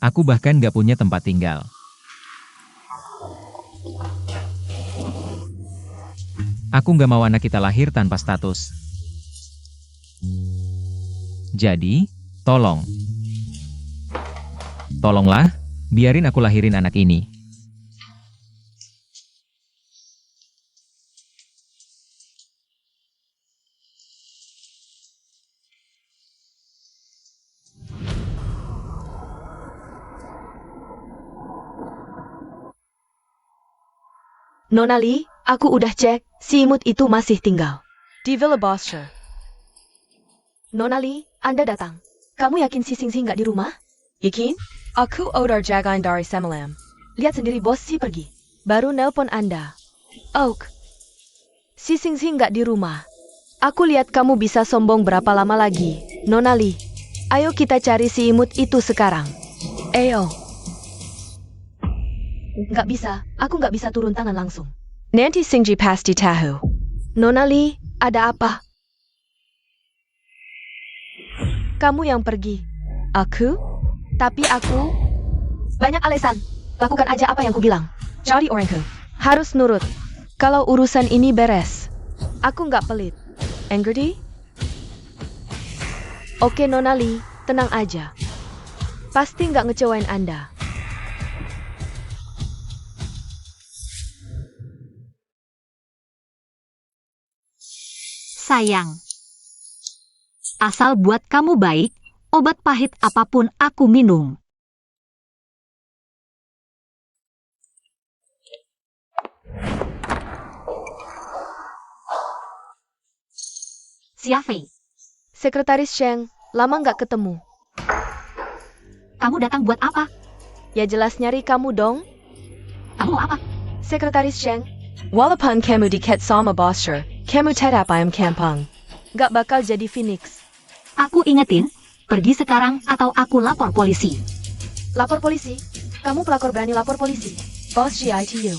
Aku bahkan nggak punya tempat tinggal. Aku nggak mau anak kita lahir tanpa status. Jadi, tolonglah, biarin aku lahirin anak ini. Nona Li, aku udah cek, si imut itu masih tinggal di Villa Boscher. Nona Li, Anda datang. Kamu yakin si Xingxi nggak di rumah? Yakin? Aku udah jagain dari semalam. Lihat sendiri bos si pergi. Baru nelpon Anda. Oak, si Xingxi nggak di rumah. Aku lihat kamu bisa sombong berapa lama lagi. Nona Li, ayo kita cari si imut itu sekarang. Ayo. Nggak bisa, aku nggak bisa turun tangan langsung. Nanti Xingji pasti tahu. Nona Li, ada apa? Kamu yang pergi. Aku? Tapi aku? Banyak alasan. Lakukan aja apa yang ku bilang. Cari orangku. Harus nurut. Kalau urusan ini beres. Aku nggak pelit. Angry? Oke Nona Li, tenang aja. Pasti nggak ngecewain Anda. Sayang. Asal buat kamu baik, obat pahit apapun aku minum. Xiafei, Sekretaris Sheng, lama nggak ketemu. kamu datang buat apa? Ya jelas nyari kamu dong. Kamu mau apa? Sekretaris Sheng, walaupun kamu diket sama Boscher, kamu tetap ayam kampung. Gak bakal jadi Phoenix. Aku ingetin, pergi sekarang atau aku lapor polisi. Lapor polisi? Kamu pelakor berani lapor polisi? Bos GITU.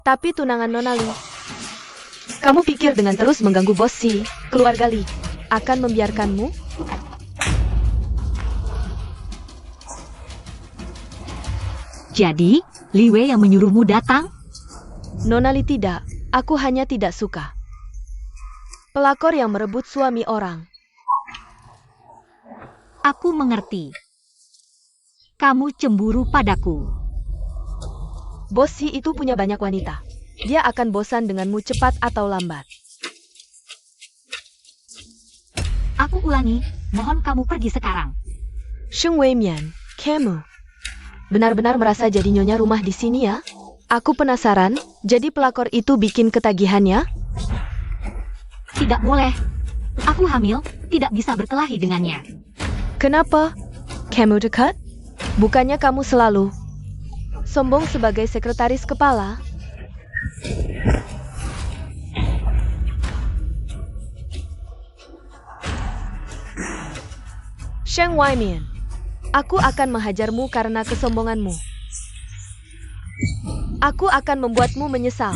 Tapi tunangan Nona Li. Kamu pikir dengan terus mengganggu bos si, keluarga Li, akan membiarkanmu? Jadi, Li Wei yang menyuruhmu datang? Nona Li tidak, aku hanya tidak suka. Pelakor yang merebut suami orang. Aku mengerti. Kamu cemburu padaku. Bos Si itu punya banyak wanita. Dia akan bosan denganmu cepat atau lambat. Aku ulangi, mohon kamu pergi sekarang. Sheng Wei Mian, kamu benar-benar merasa jadi nyonya rumah di sini ya? Aku penasaran, jadi pelakor itu bikin ketagihannya? Tidak boleh. Aku hamil, tidak bisa berkelahi dengannya. Kenapa? Kamu dekat? Bukannya kamu selalu sombong sebagai sekretaris kepala? Sheng Waimian, aku akan menghajarmu karena kesombonganmu. Aku akan membuatmu menyesal.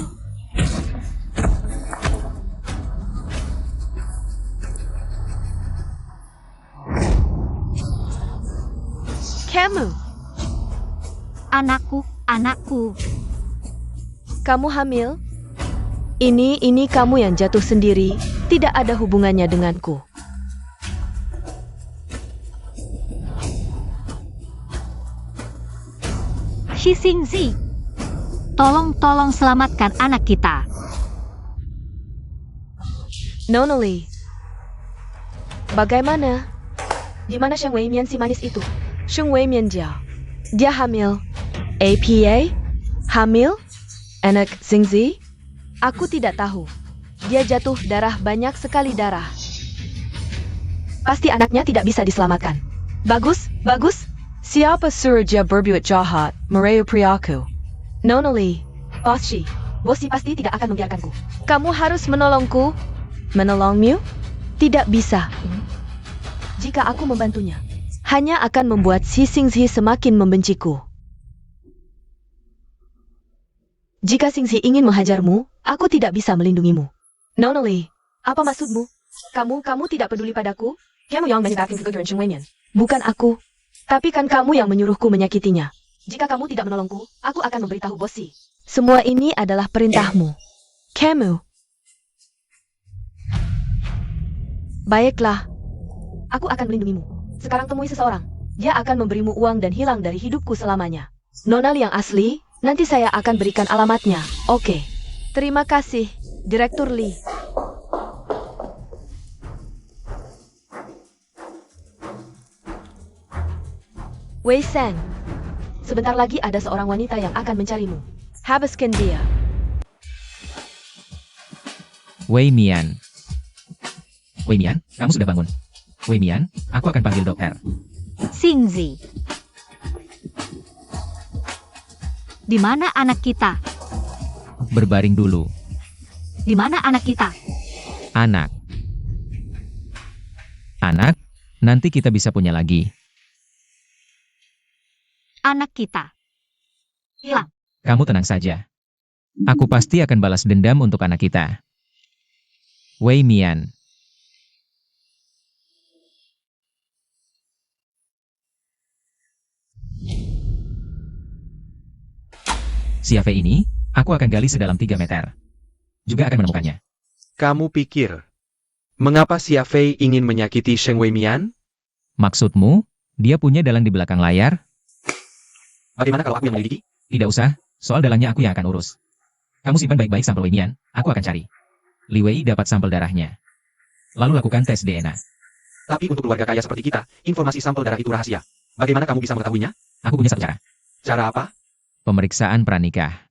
Kamu, Anakku. kamu hamil? Ini kamu yang jatuh sendiri, tidak ada hubungannya denganku. Shi Xingzi, tolong selamatkan anak kita. Nona Li, bagaimana? Di mana Sheng Wei Mian si manis itu? Sheng Wei Mian dia hamil. APA? Hamil? Anak Xingzi? Aku tidak tahu. Dia jatuh darah, banyak sekali darah. Pasti anaknya tidak bisa diselamatkan. Bagus. Siapa suruh dia berbuat jahat, merayu priaku? Nona Li, Boss Si pasti tidak akan membiarkanku. Kamu harus menolongku. Menolongmu? Tidak bisa. Jika aku membantunya, hanya akan membuat Shi Xingzi semakin membenciku. Jika Xingzi ingin menghajarmu, aku tidak bisa melindungimu. Nona Li, apa maksudmu? Kamu tidak peduli padaku? Kamu yang menyebabkan kegagalan Sheng Wei Mian. Bukan aku. Tapi kan kamu yang menyuruhku menyakitinya. Jika kamu tidak menolongku, aku akan memberitahu Bos Si. Semua ini adalah perintahmu. Kamu. Baiklah. Aku akan melindungimu. Sekarang temui seseorang. Dia akan memberimu uang dan hilang dari hidupku selamanya. Nona Li yang asli, nanti saya akan berikan alamatnya. Oke. Terima kasih, Direktur Li. Wei Seng, sebentar lagi ada seorang wanita yang akan mencarimu. Habiskan dia. Wei Mian. Wei Mian, kamu sudah bangun. Wei Mian, aku akan panggil dokter. Xingzi, di mana anak kita? Berbaring dulu. Di mana anak kita? Anak, nanti kita bisa punya lagi. Anak kita hilang. Kamu tenang saja. Aku pasti akan balas dendam untuk anak kita. Wei Mian. Siapa ini? Aku akan gali sedalam 3 meter. Juga akan menemukannya. Kamu pikir, mengapa Xia Fei ingin menyakiti Sheng Wei Mian? Maksudmu, dia punya dalang di belakang layar? Bagaimana kalau aku yang menyelidiki? Tidak usah, soal dalangnya aku yang akan urus. Kamu simpan baik-baik sampel Wei Mian, aku akan cari. Li Wei dapat sampel darahnya. Lalu lakukan tes DNA. Tapi untuk keluarga kaya seperti kita, informasi sampel darah itu rahasia. Bagaimana kamu bisa mengetahuinya? Aku punya satu cara. Cara apa? Pemeriksaan pranikah.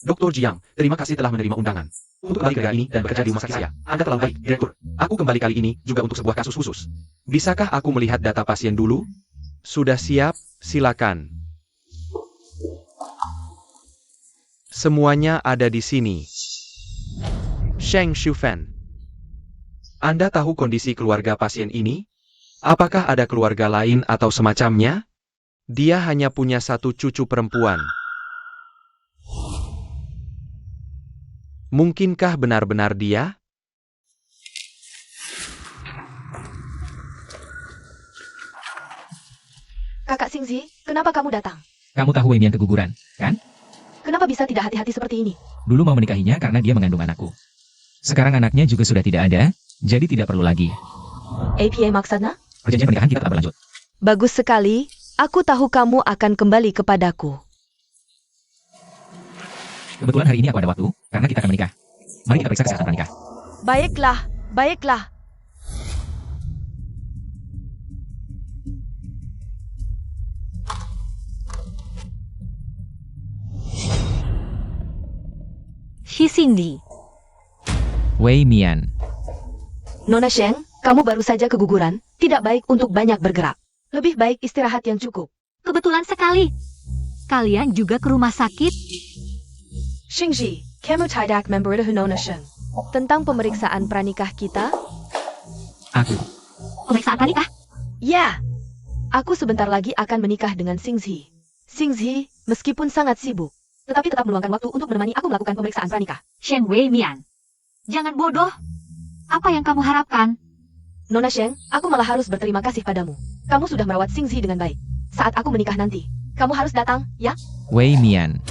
Dr. Jiang, terima kasih telah menerima undangan. Untuk kembali kerja ini dan bekerja di rumah sakit saya. Anda terlalu baik, Direktur. Aku kembali kali ini juga untuk sebuah kasus khusus. Bisakah aku melihat data pasien dulu? Sudah siap? Silakan. Semuanya ada di sini. Sheng Shufan. Anda tahu kondisi keluarga pasien ini? Apakah ada keluarga lain atau semacamnya? Dia hanya punya satu cucu perempuan. Mungkinkah benar-benar dia? Kakak Xingzi, kenapa kamu datang? Kamu tahu Wei Mian keguguran, kan? Kenapa bisa tidak hati-hati seperti ini? Dulu mau menikahinya karena dia mengandung anakku. Sekarang anaknya juga sudah tidak ada, jadi tidak perlu lagi. APA maksudnya? Perjanjian pernikahan kita telah berlanjut. Bagus sekali, aku tahu kamu akan kembali kepadaku. Kebetulan hari ini aku ada waktu, karena kita akan menikah. Mari kita periksa kesehatan pranikah. Baiklah, baiklah. Cindy. Wei Mian. Nona Sheng, kamu baru saja keguguran, tidak baik untuk banyak bergerak. Lebih baik istirahat yang cukup. Kebetulan sekali. Kalian juga ke rumah sakit? Xingji, kamu tidak memberitahu Nona Sheng tentang pemeriksaan pranikah kita? Aku. Pemeriksaan pranikah? Ya, aku sebentar lagi akan menikah dengan Xingzi. Xingzi, meskipun sangat sibuk, tetapi tetap meluangkan waktu untuk menemani aku melakukan pemeriksaan pranikah. Sheng Wei Mian. Jangan bodoh. Apa yang kamu harapkan? Nona Sheng, aku malah harus berterima kasih padamu. Kamu sudah merawat Xingzi dengan baik. Saat aku menikah nanti, kamu harus datang, ya? Wei Mian.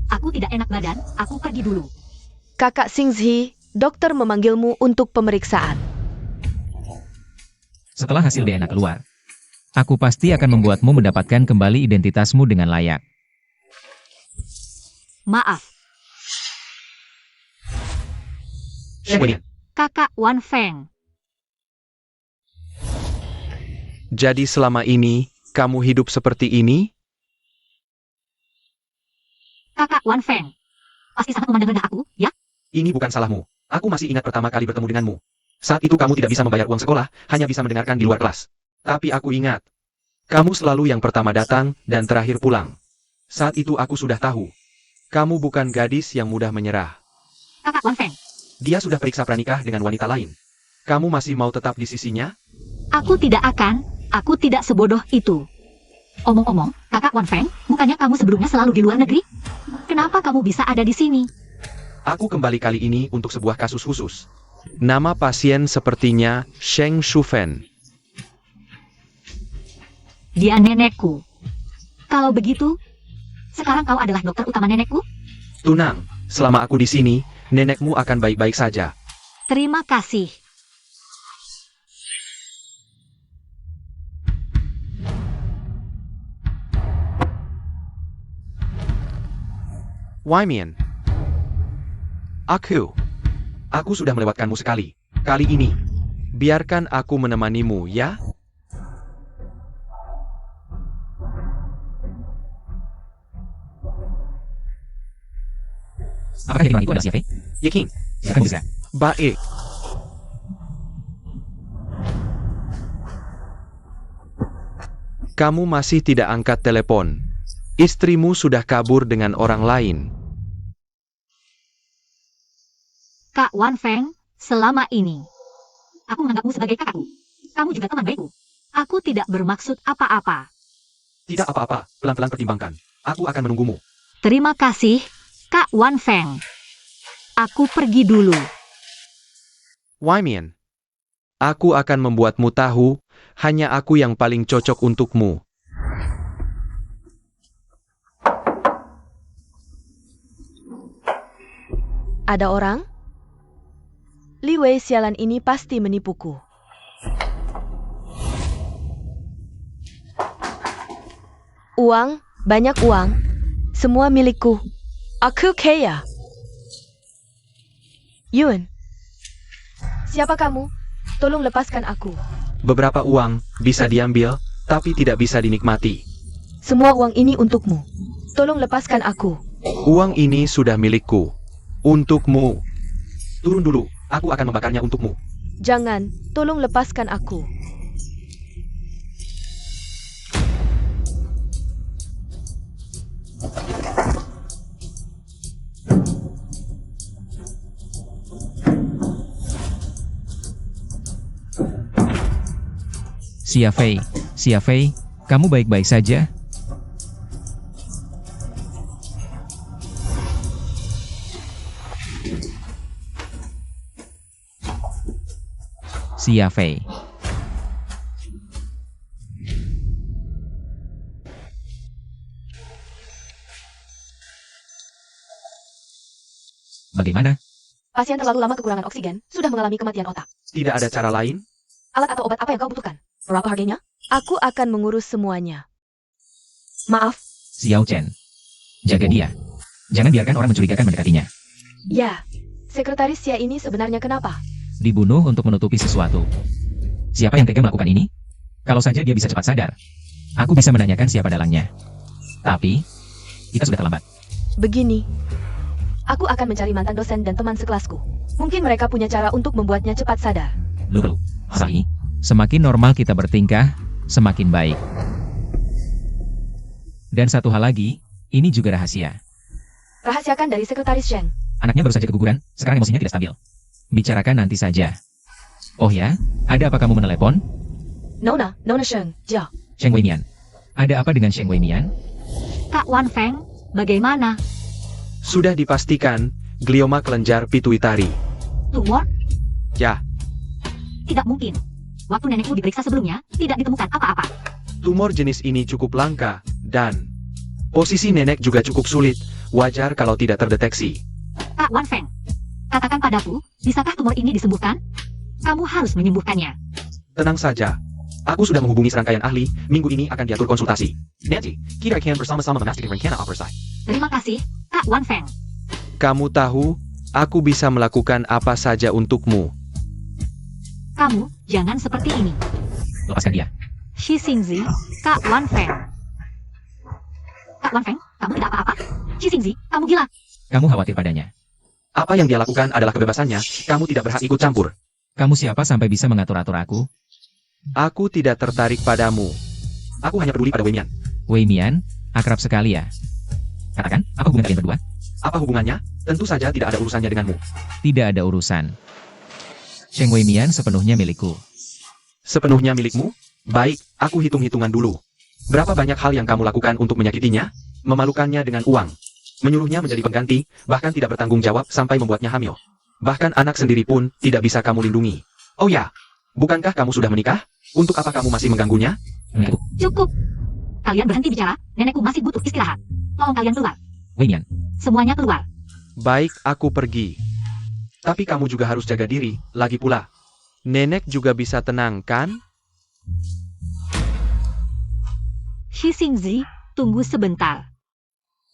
Aku tidak enak badan, aku pergi dulu. Kakak Xingzi, dokter memanggilmu untuk pemeriksaan. Setelah hasil DNA keluar, aku pasti akan membuatmu mendapatkan kembali identitasmu dengan layak. Maaf, Sheng Wei Mian. Kakak Wan Feng. Jadi selama ini, kamu hidup seperti ini? Kakak Wan Feng. Pasti sangat memandang rendah aku, ya? Ini bukan salahmu. Aku masih ingat pertama kali bertemu denganmu. Saat itu kamu tidak bisa membayar uang sekolah, hanya bisa mendengarkan di luar kelas. Tapi aku ingat, kamu selalu yang pertama datang dan terakhir pulang. Saat itu aku sudah tahu, kamu bukan gadis yang mudah menyerah. Kakak Wan Feng. Dia sudah periksa pranikah dengan wanita lain. Kamu masih mau tetap di sisinya? Aku tidak akan. Aku tidak sebodoh itu. Omong-omong, Kakak Wan Feng, bukannya kamu sebelumnya selalu di luar negeri? Kenapa kamu bisa ada di sini? Aku kembali kali ini untuk sebuah kasus khusus. Nama pasien sepertinya Sheng Shufen. Dia nenekku. Kalau begitu, sekarang kau adalah dokter utama nenekku? Tunang, selama aku di sini, nenekmu akan baik-baik saja. Terima kasih. Wei Mian. Aku sudah melewatkanmu sekali. Kali ini, biarkan aku menemanimu, ya? Apakah yang itu adalah Xia Fei? Yakin? Silakan bisa. Baik. Kamu masih tidak angkat telepon. Istrimu sudah kabur dengan orang lain. Kak Wan Feng, selama ini, aku menganggapmu sebagai kakakku. Kamu juga teman baikku. Aku tidak bermaksud apa-apa. Tidak apa-apa, pelan-pelan pertimbangkan. Aku akan menunggumu. Terima kasih, Kak Wan Feng. Aku pergi dulu. Wei Mian. Aku akan membuatmu tahu, hanya aku yang paling cocok untukmu. Ada orang? Li Wei sialan ini pasti menipuku. Uang, banyak uang, semua milikku. Aku kaya. Yun, siapa kamu? Tolong lepaskan aku. Beberapa uang bisa diambil, tapi tidak bisa dinikmati. Semua uang ini untukmu. Tolong lepaskan aku. Uang ini sudah milikku. Untukmu. Turun dulu, aku akan membakarnya untukmu. Jangan, tolong lepaskan aku. Xia Fei, kamu baik-baik saja? Xia Fei. Bagaimana? Pasien terlalu lama kekurangan oksigen, sudah mengalami kematian otak. Tidak ada cara lain? Alat atau obat apa yang kau butuhkan? Berapa harganya? Aku akan mengurus semuanya. Maaf, Xiao Chen. Jaga dia. Jangan biarkan orang mencurigakan mendekatinya. Ya, sekretaris Xia ini sebenarnya kenapa? Dibunuh untuk menutupi sesuatu. Siapa yang tega melakukan ini? Kalau saja dia bisa cepat sadar, aku bisa menanyakan siapa dalangnya. Tapi, kita sudah terlambat. Begini, aku akan mencari mantan dosen dan teman sekelasku. Mungkin mereka punya cara untuk membuatnya cepat sadar. Lu, Sahi, semakin normal kita bertingkah, semakin baik. Dan satu hal lagi, ini juga rahasia. Rahasiakan dari sekretaris Sheng. Anaknya baru saja keguguran, sekarang emosinya tidak stabil. Bicarakan nanti saja. Oh ya, ada apa kamu menelepon? Nona Sheng, Jia. Sheng Weimian. Ada apa dengan Sheng Weimian? Kak Wan Feng, bagaimana? Sudah dipastikan, glioma kelenjar pituitari. Tumor? Ya, Tidak mungkin. Waktu nenekku diperiksa sebelumnya, tidak ditemukan apa-apa. tumor jenis ini cukup langka, dan posisi nenek juga cukup sulit. Wajar kalau tidak terdeteksi. Kak Wan Feng, katakan padaku, bisakah tumor ini disembuhkan? Kamu harus menyembuhkannya. Tenang saja. Aku sudah menghubungi serangkaian ahli, minggu ini akan diatur konsultasi. Nanti, kita akan bersama-sama memastikan rencana oversight. Terima kasih, Kak Wan Feng. Kamu tahu, aku bisa melakukan apa saja untukmu. Kamu, jangan seperti ini. Lepaskan dia. Shi Xingzi, Kak Wan Feng. Kak Wan Feng, kamu tidak apa-apa. Shi Xingzi, kamu gila. Kamu khawatir padanya. Apa yang dia lakukan adalah kebebasannya, kamu tidak berhak ikut campur. Kamu siapa sampai bisa mengatur-atur aku? Aku tidak tertarik padamu. Aku hanya peduli pada Weimian. Weimian, akrab sekali ya. Katakan, apa hubungan kalian berdua? Apa hubungannya? Tentu saja tidak ada urusannya denganmu. Tidak ada urusan. Sheng Weimian sepenuhnya milikku. Sepenuhnya milikmu? Baik, aku hitung-hitungan dulu. Berapa banyak hal yang kamu lakukan untuk menyakitinya? Memalukannya dengan uang. Menyuruhnya menjadi pengganti, bahkan tidak bertanggung jawab sampai membuatnya hamil. Bahkan anak sendiri pun tidak bisa kamu lindungi. Oh ya, bukankah kamu sudah menikah? Untuk apa kamu masih mengganggunya? Cukup. Kalian berhenti bicara, nenekku masih butuh istirahat. Tolong kalian keluar. Weimian, Semuanya keluar. Baik, aku pergi. Tapi kamu juga harus jaga diri, lagi pula. Nenek juga bisa tenang, kan? Shi Xingzi, tunggu sebentar.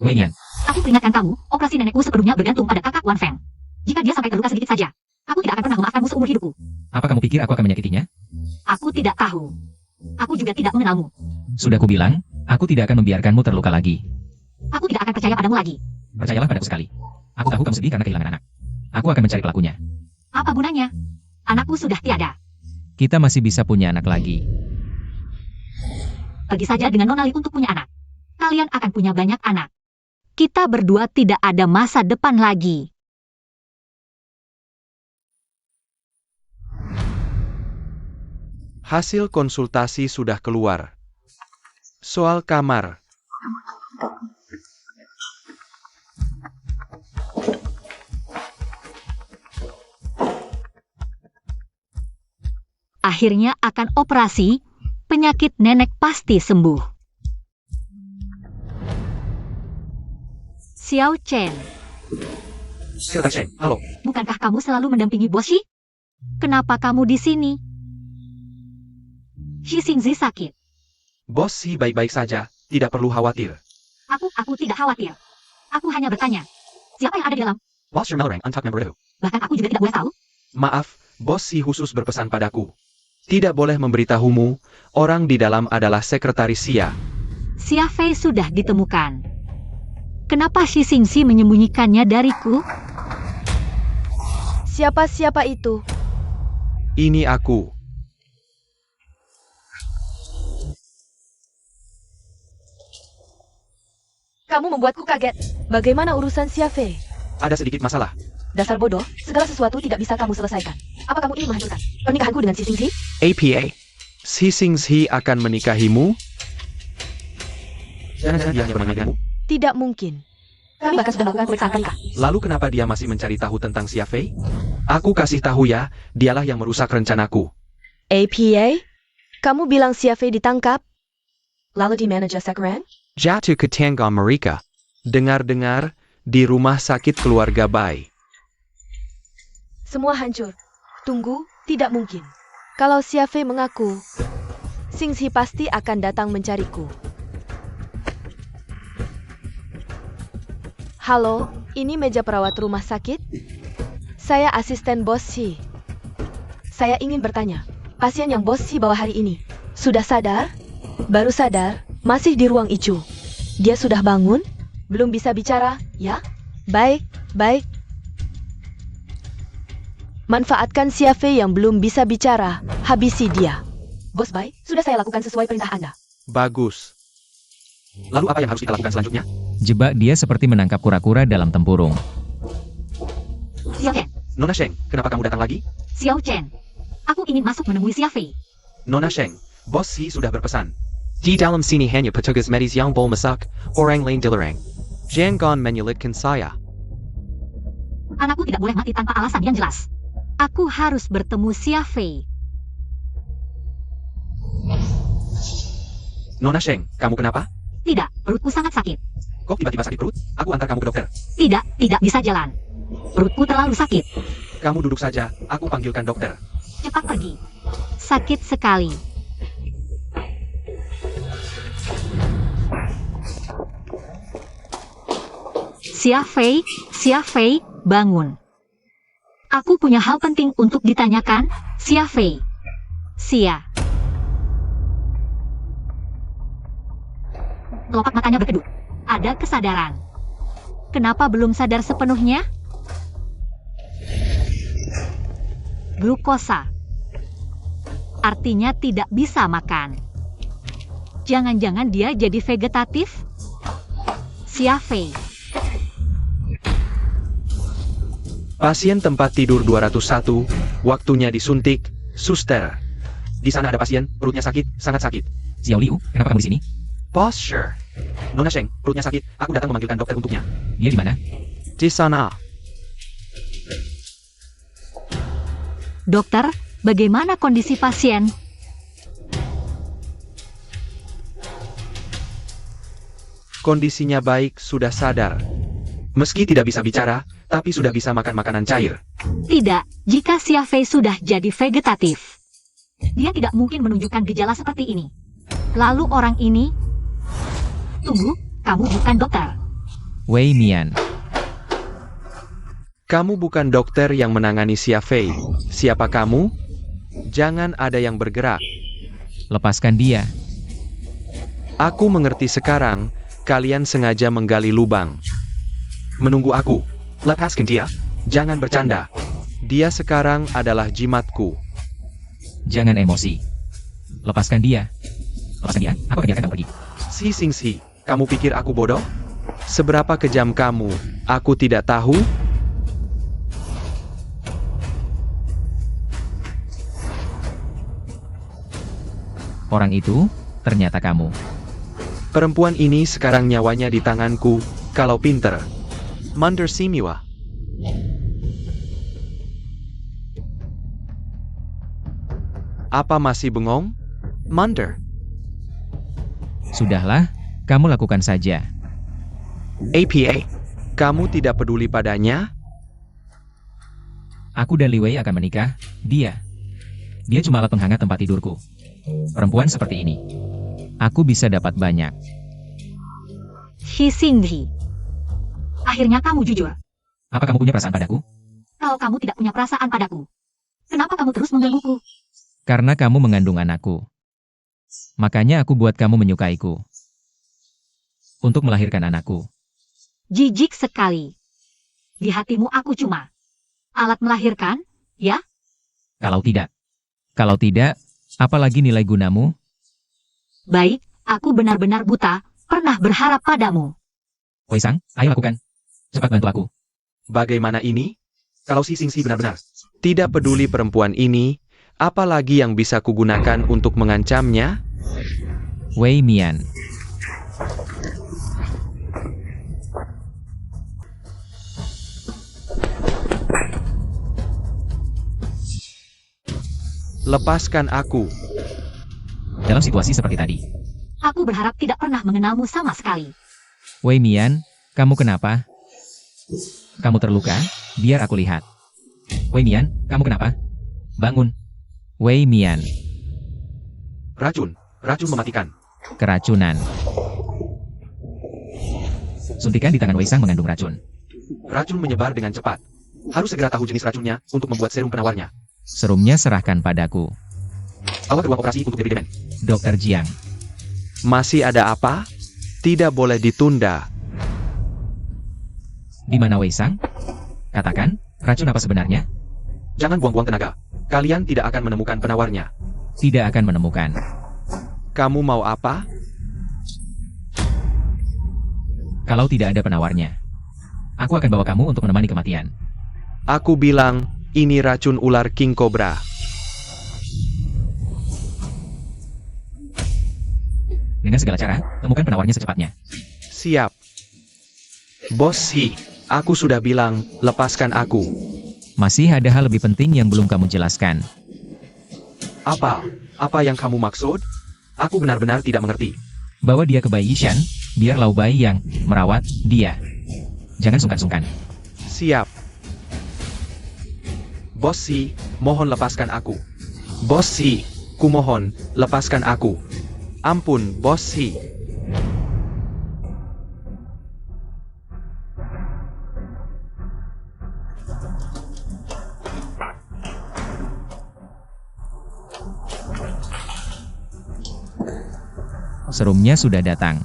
Weimian, Aku peringatkan kamu, operasi nenekku sepenuhnya bergantung pada kakak Wan Feng. Jika dia sampai terluka sedikit saja, aku tidak akan pernah memaafkanmu seumur hidupku. apa kamu pikir aku akan menyakitinya? Aku tidak tahu. Aku juga tidak mengenalmu. Sudah kubilang, aku tidak akan membiarkanmu terluka lagi. Aku tidak akan percaya padamu lagi. Percayalah padaku sekali. Aku tahu kamu sedih karena kehilangan anak. Aku akan mencari pelakunya. Apa gunanya? Anakku sudah tiada. Kita masih bisa punya anak lagi. Pergi saja dengan Nonali untuk punya anak. Kalian akan punya banyak anak. Kita berdua tidak ada masa depan lagi. Hasil konsultasi sudah keluar. Soal kamar. Akhirnya akan operasi, penyakit nenek pasti sembuh. Xiao Chen, Sekretaris Sheng, halo. bukankah kamu selalu mendampingi Bos Shi? Kenapa kamu di sini? Shi Xingzi sakit. Bos Shi baik-baik saja, tidak perlu khawatir. Aku tidak khawatir. Aku hanya bertanya, siapa yang ada di dalam? Whilst your Melrang untuck member who? Bahkan aku juga tidak boleh tahu. Maaf, Bos Shi khusus berpesan padaku. Tidak boleh memberitahumu, orang di dalam adalah sekretaris Xia. Xia Fei sudah ditemukan. Kenapa Shi Xingzi menyembunyikannya dariku? Siapa-siapa itu? Ini aku. Kamu membuatku kaget. Bagaimana urusan Xia Fei? Ada sedikit masalah. Dasar bodoh, segala sesuatu tidak bisa kamu selesaikan. Apa kamu ingin menghancurkan pernikahanku dengan Xi Xingzi? APA. Xi Xingzi akan menikahimu? Jangan-jangan dia hanya bermain denganmu. Tidak mungkin. Kami bahkan sudah melakukan pemeriksaan pernikahan. Lalu kenapa dia masih mencari tahu tentang Xia Fei? Aku kasih tahu ya, dialah yang merusak rencanaku. APA? Kamu bilang Xia Fei ditangkap? Lalu di manajer Sakaran? Jatuh ke tangga mereka. Dengar-dengar, di rumah sakit keluarga Bai. Semua hancur. Tunggu, tidak mungkin. Kalau Xia Fei mengaku, Xingzi pasti akan datang mencariku. Halo, ini meja perawat rumah sakit? Saya asisten Bos Si. Saya ingin bertanya, pasien yang Bos Si bawa hari ini, sudah sadar? Baru sadar, masih di ruang ICU. Dia sudah bangun? Belum bisa bicara, ya? Baik, baik. Manfaatkan Siafe yang belum bisa bicara, habisi dia. Bos Bai, sudah saya lakukan sesuai perintah Anda. Bagus. Lalu apa yang harus kita lakukan selanjutnya? Jebak dia seperti menangkap kura-kura dalam tempurung. Xiao Chen, Nona Sheng, kenapa kamu datang lagi? Xiao Chen. Aku ingin masuk menemui Siafei. Nona Sheng, Bos Si sudah berpesan. Di dalam sini hanya petugas medis yang bol masak, orang lain dilarang. Jangan menyulitkan saya. Anakku tidak boleh mati tanpa alasan yang jelas. Aku harus bertemu Siafei. Nona Sheng, kamu kenapa? Tidak, perutku sangat sakit. Kok tiba-tiba sakit perut? Aku antar kamu ke dokter. Tidak bisa jalan. Perutku terlalu sakit. Kamu duduk saja, aku panggilkan dokter. Cepat pergi. Sakit sekali. Siafei, bangun. Aku punya hal penting untuk ditanyakan, Siafei. Kelopak matanya berkedut. Ada kesadaran. Kenapa belum sadar sepenuhnya? Glukosa. Artinya tidak bisa makan. Jangan-jangan dia jadi vegetatif? Siafei. Pasien tempat tidur 201, waktunya disuntik, suster. Di sana ada pasien, perutnya sakit, sangat sakit. Xiao Liu, kenapa kamu di sini? Posture. Nona Sheng, perutnya sakit, aku datang memanggilkan dokter untuknya. Dia di mana? Di sana. Dokter, bagaimana kondisi pasien? Kondisinya baik, sudah sadar. Meski tidak bisa bicara, tapi sudah bisa makan makanan cair. Tidak, jika Siafei sudah jadi vegetatif. Dia tidak mungkin menunjukkan gejala seperti ini. Lalu orang ini... Tunggu, kamu bukan dokter. Wei Mian. Kamu bukan dokter yang menangani Siafei. Siapa kamu? Jangan ada yang bergerak. Lepaskan dia. Aku mengerti sekarang, kalian sengaja menggali lubang. Menunggu aku. Lepaskan dia. Jangan bercanda. Dia sekarang adalah jimatku. Jangan emosi. Lepaskan dia. Lepaskan dia. Aku akan biarkan kamu pergi. Si Singsi, kamu pikir aku bodoh? Seberapa kejam kamu? Aku tidak tahu. Orang itu, ternyata kamu. Perempuan ini sekarang nyawanya di tanganku, kalau pinter. Mander Simiwa. Apa masih bengong? Mander. Sudahlah, kamu lakukan saja. APA. Kamu tidak peduli padanya? Aku dan Li Wei akan menikah. Dia cuma alat penghangat tempat tidurku. Perempuan seperti ini. Aku bisa dapat banyak. Shi Xingyi. Akhirnya kamu jujur. Apa kamu punya perasaan padaku? Kalau kamu tidak punya perasaan padaku, kenapa kamu terus menggangguku? Karena kamu mengandung anakku. Makanya aku buat kamu menyukaiku. Untuk melahirkan anakku. Jijik sekali. Di hatimu aku cuma alat melahirkan, ya? Kalau tidak, apalagi nilai gunamu? Baik, aku benar-benar buta, pernah berharap padamu. Wei Sang, ayo lakukan. Cepat bantu aku. Bagaimana ini? Kalau si Singsi benar-benar tidak peduli perempuan ini, apalagi yang bisa kugunakan untuk mengancamnya? Wei Mian. Lepaskan aku. Dalam situasi seperti tadi. Aku berharap tidak pernah mengenalmu sama sekali. Wei Mian, kamu kenapa? Kamu terluka? Biar aku lihat. Wei Mian, kamu kenapa? Bangun. Wei Mian. Racun mematikan. Keracunan. Suntikan di tangan Wei Sang mengandung racun. Racun menyebar dengan cepat. Harus segera tahu jenis racunnya untuk membuat serum penawarnya. Serumnya serahkan padaku. Bawa ke ruang operasi untuk debri demen. Dr. Jiang. Masih ada apa? Tidak boleh ditunda. Di mana Wei Sang? Katakan, racun apa sebenarnya? Jangan buang-buang tenaga. Kalian tidak akan menemukan penawarnya. Tidak akan menemukan. Kamu mau apa? Kalau tidak ada penawarnya, aku akan bawa kamu untuk menemani kematian. Aku bilang, ini racun ular King Cobra. Dengan segala cara, temukan penawarnya secepatnya. Siap. Bos Si, aku sudah bilang, lepaskan aku. Masih ada hal lebih penting yang belum kamu jelaskan. Apa? Apa yang kamu maksud? Aku benar-benar tidak mengerti. Bawa dia ke Bai Yishan, biar Lau Bai yang merawat dia. Jangan sungkan-sungkan. Siap. Bos Si, mohon lepaskan aku. Bos Si, kumohon, lepaskan aku. Ampun, Bos Si. Serumnya sudah datang.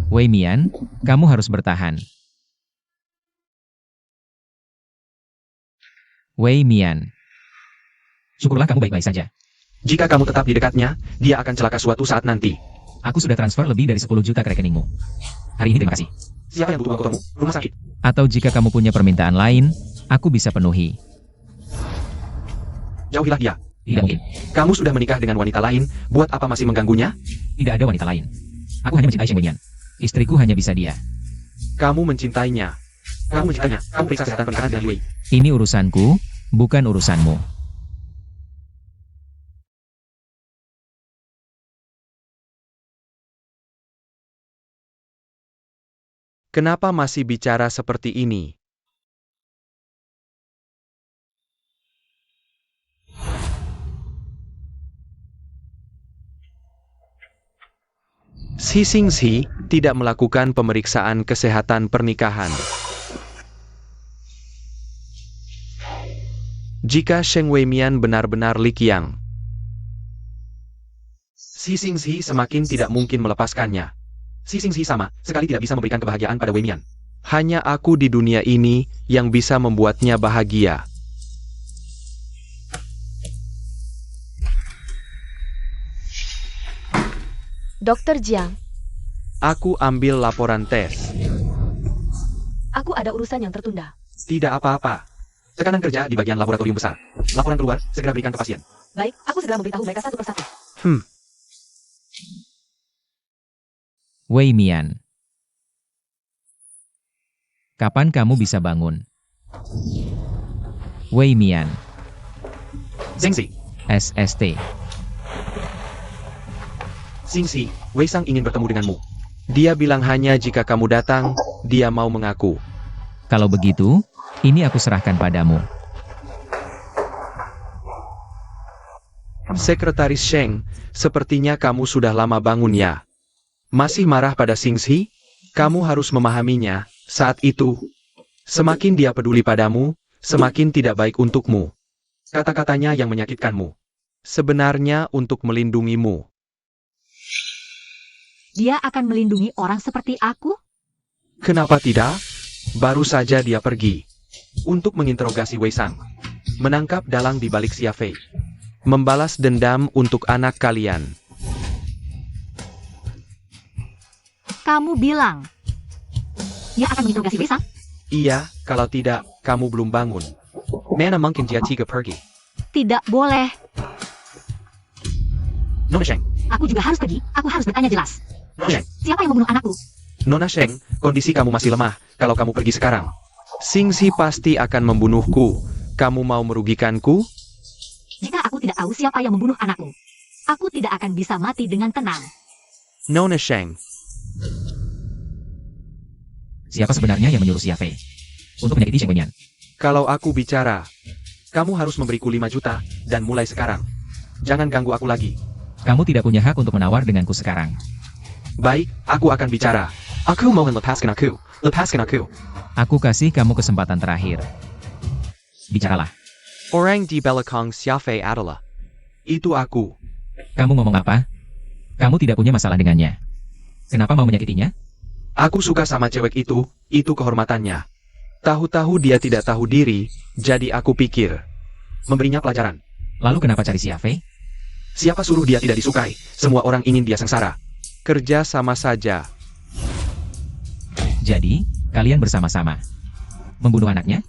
Wei Mian, kamu harus bertahan. Wei Mian. Syukurlah kamu baik-baik saja. Jika kamu tetap di dekatnya, dia akan celaka suatu saat nanti. Aku sudah transfer lebih dari 10 juta ke rekeningmu. Hari ini terima kasih. Siapa yang butuh uang kamu? Rumah sakit. Atau jika kamu punya permintaan lain, aku bisa penuhi. Jauhilah dia. Tidak mungkin. Kamu sudah menikah dengan wanita lain, buat apa masih mengganggunya? Tidak ada wanita lain. Aku hanya mencintai Sheng Weimian. Istriku hanya bisa dia. Kamu mencintainya. Kamu mencintainya. Kamu periksa kesehatan pernikahan dengan Wei. Ini urusanku, bukan urusanmu. Kenapa masih bicara seperti ini? Si Xingxi tidak melakukan pemeriksaan kesehatan pernikahan. Jika Sheng Weimian benar-benar Li Qiang, Si Xingxi semakin tidak mungkin melepaskannya. Si Xingxi sama sekali tidak bisa memberikan kebahagiaan pada Weimian. Hanya aku di dunia ini yang bisa membuatnya bahagia. Dr. Jiang, Aku ambil laporan tes. aku ada urusan yang tertunda. Tidak apa-apa. Tekanan kerja di bagian laboratorium besar. Laporan keluar, segera berikan ke pasien. Baik, aku segera memberitahu mereka satu persatu. Wei Mian. Kapan kamu bisa bangun? Wei Mian. Xingxi, SST. Xingxi, Wei Sang ingin bertemu denganmu. Dia bilang hanya jika kamu datang, dia mau mengaku. Kalau begitu, ini aku serahkan padamu. Sekretaris Sheng, sepertinya kamu sudah lama bangun ya. Masih marah pada Xingxi? Kamu harus memahaminya, saat itu. Semakin dia peduli padamu, semakin tidak baik untukmu. Kata-katanya yang menyakitkanmu. Sebenarnya untuk melindungimu. Dia akan melindungi orang seperti aku? Kenapa tidak? Baru saja dia pergi. Untuk menginterogasi Wei Sang. Menangkap dalang di balik Xia Fei. Membalas dendam untuk anak kalian. Kamu bilang dia akan menginterogasi Wei Sang? Iya, kalau tidak, kamu belum bangun. Mana mungkin dia tiga pergi. Tidak boleh. Nona Sheng, Aku juga harus pergi. Aku harus bertanya jelas. Nona Sheng, Siapa yang membunuh anakku? Nona Sheng, kondisi kamu masih lemah. Kalau kamu pergi sekarang, Xingxi pasti akan membunuhku. Kamu mau merugikanku? Jika aku tidak tahu siapa yang membunuh anakku, aku tidak akan bisa mati dengan tenang. Nona Sheng, Siapa sebenarnya yang menyuruh Xia Fei untuk menyakiti Sheng Weimian? kalau aku bicara, kamu harus memberiku 5 juta, dan mulai sekarang. Jangan ganggu aku lagi. Kamu tidak punya hak untuk menawar denganku sekarang. Baik, aku akan bicara. Aku mohon lepaskan aku. Lepaskan aku. Aku kasih kamu kesempatan terakhir. Bicaralah. Orang di belakang Xiafei adalah. Itu aku. Kamu ngomong apa? Kamu tidak punya masalah dengannya. Kenapa mau menyakitinya? Aku suka sama cewek itu kehormatannya. Tahu-tahu dia tidak tahu diri, jadi aku pikir. Memberinya pelajaran. Lalu kenapa cari Xiafei? Siapa suruh dia tidak disukai? Semua orang ingin dia sengsara. Kerja sama saja. Jadi, kalian bersama-sama. Membunuh anaknya?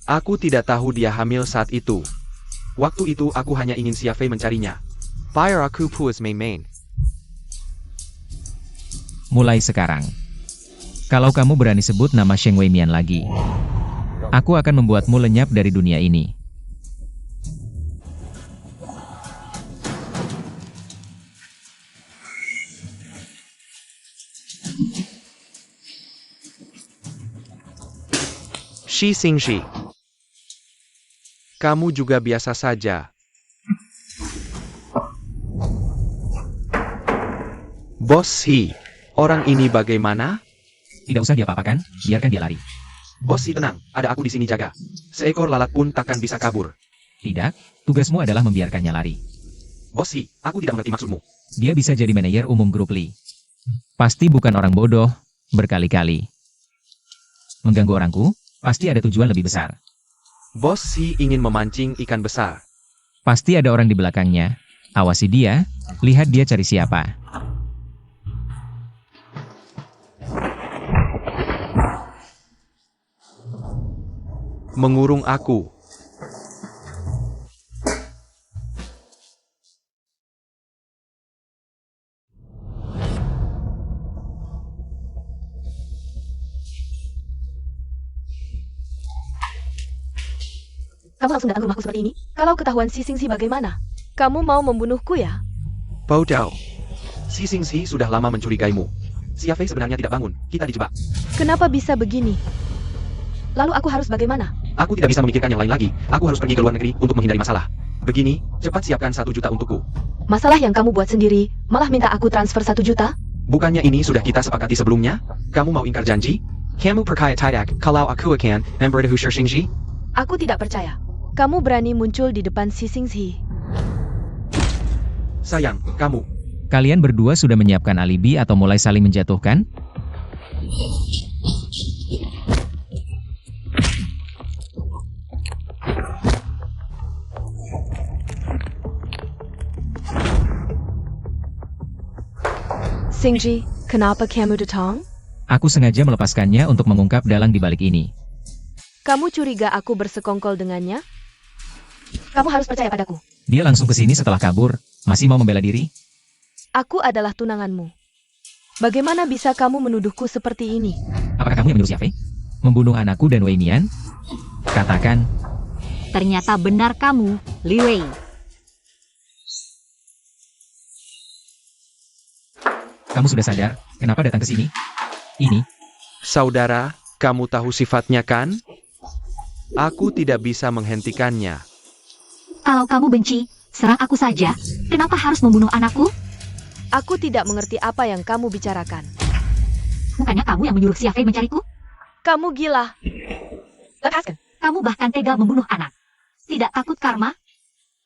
Aku tidak tahu dia hamil saat itu. Waktu itu aku hanya ingin Xiafei mencarinya. Fire aku puas main. Mulai sekarang. Kalau kamu berani sebut nama Sheng Weimian lagi, aku akan membuatmu lenyap dari dunia ini. Shi Xingji. Kamu juga biasa saja. Bos He, orang ini bagaimana? Tidak usah diapa-apakan, biarkan dia lari. Bos He tenang, ada aku di sini jaga. Seekor lalat pun takkan bisa kabur. Tidak, tugasmu adalah membiarkannya lari. Bos He, aku tidak mengerti maksudmu. Dia bisa jadi manajer umum grup Li. Pasti bukan orang bodoh, berkali-kali. Mengganggu orangku, pasti ada tujuan lebih besar. Bos He ingin memancing ikan besar. Pasti ada orang di belakangnya. Awasi dia, lihat dia cari siapa. Mengurung aku. Kamu langsung datang ke rumahku seperti ini? Kalau ketahuan si Xingxi bagaimana? Kamu mau membunuhku ya? Bodoh. Si Xingxi sudah lama mencurigaimu. Xiafei sebenarnya tidak bangun, kita dijebak. Kenapa bisa begini? Lalu aku harus bagaimana? Aku tidak bisa memikirkan yang lain lagi. Aku harus pergi ke luar negeri untuk menghindari masalah. Begini, cepat siapkan 1 juta untukku. Masalah yang kamu buat sendiri, malah minta aku transfer 1 juta? Bukannya ini sudah kita sepakati sebelumnya? Kamu mau ingkar janji? Kamu percaya tidak kalau aku akan memberitahu Shi Xingji? Aku tidak percaya. Kamu berani muncul di depan si Xingxi. Sayang, kamu. Kalian berdua sudah menyiapkan alibi atau mulai saling menjatuhkan? Xingji, kenapa kamu datang? Aku sengaja melepaskannya untuk mengungkap dalang di balik ini. Kamu curiga aku bersekongkol dengannya? Kamu harus percaya padaku. Dia langsung ke sini setelah kabur, masih mau membela diri? Aku adalah tunanganmu. Bagaimana bisa kamu menuduhku seperti ini? Apakah kamu yang menyuruh Xiafei? Membunuh anakku dan Wei Mian? Katakan. Ternyata benar kamu, Li Wei. Kamu sudah sadar, kenapa datang ke sini? Ini, Saudara, kamu tahu sifatnya kan? Aku tidak bisa menghentikannya. Kalau kamu benci, serang aku saja. Kenapa harus membunuh anakku? Aku tidak mengerti apa yang kamu bicarakan. Bukannya kamu yang menyuruh Xiafei mencariku? Kamu gila. Lepaskan. Kamu bahkan tega membunuh anak. Tidak takut karma?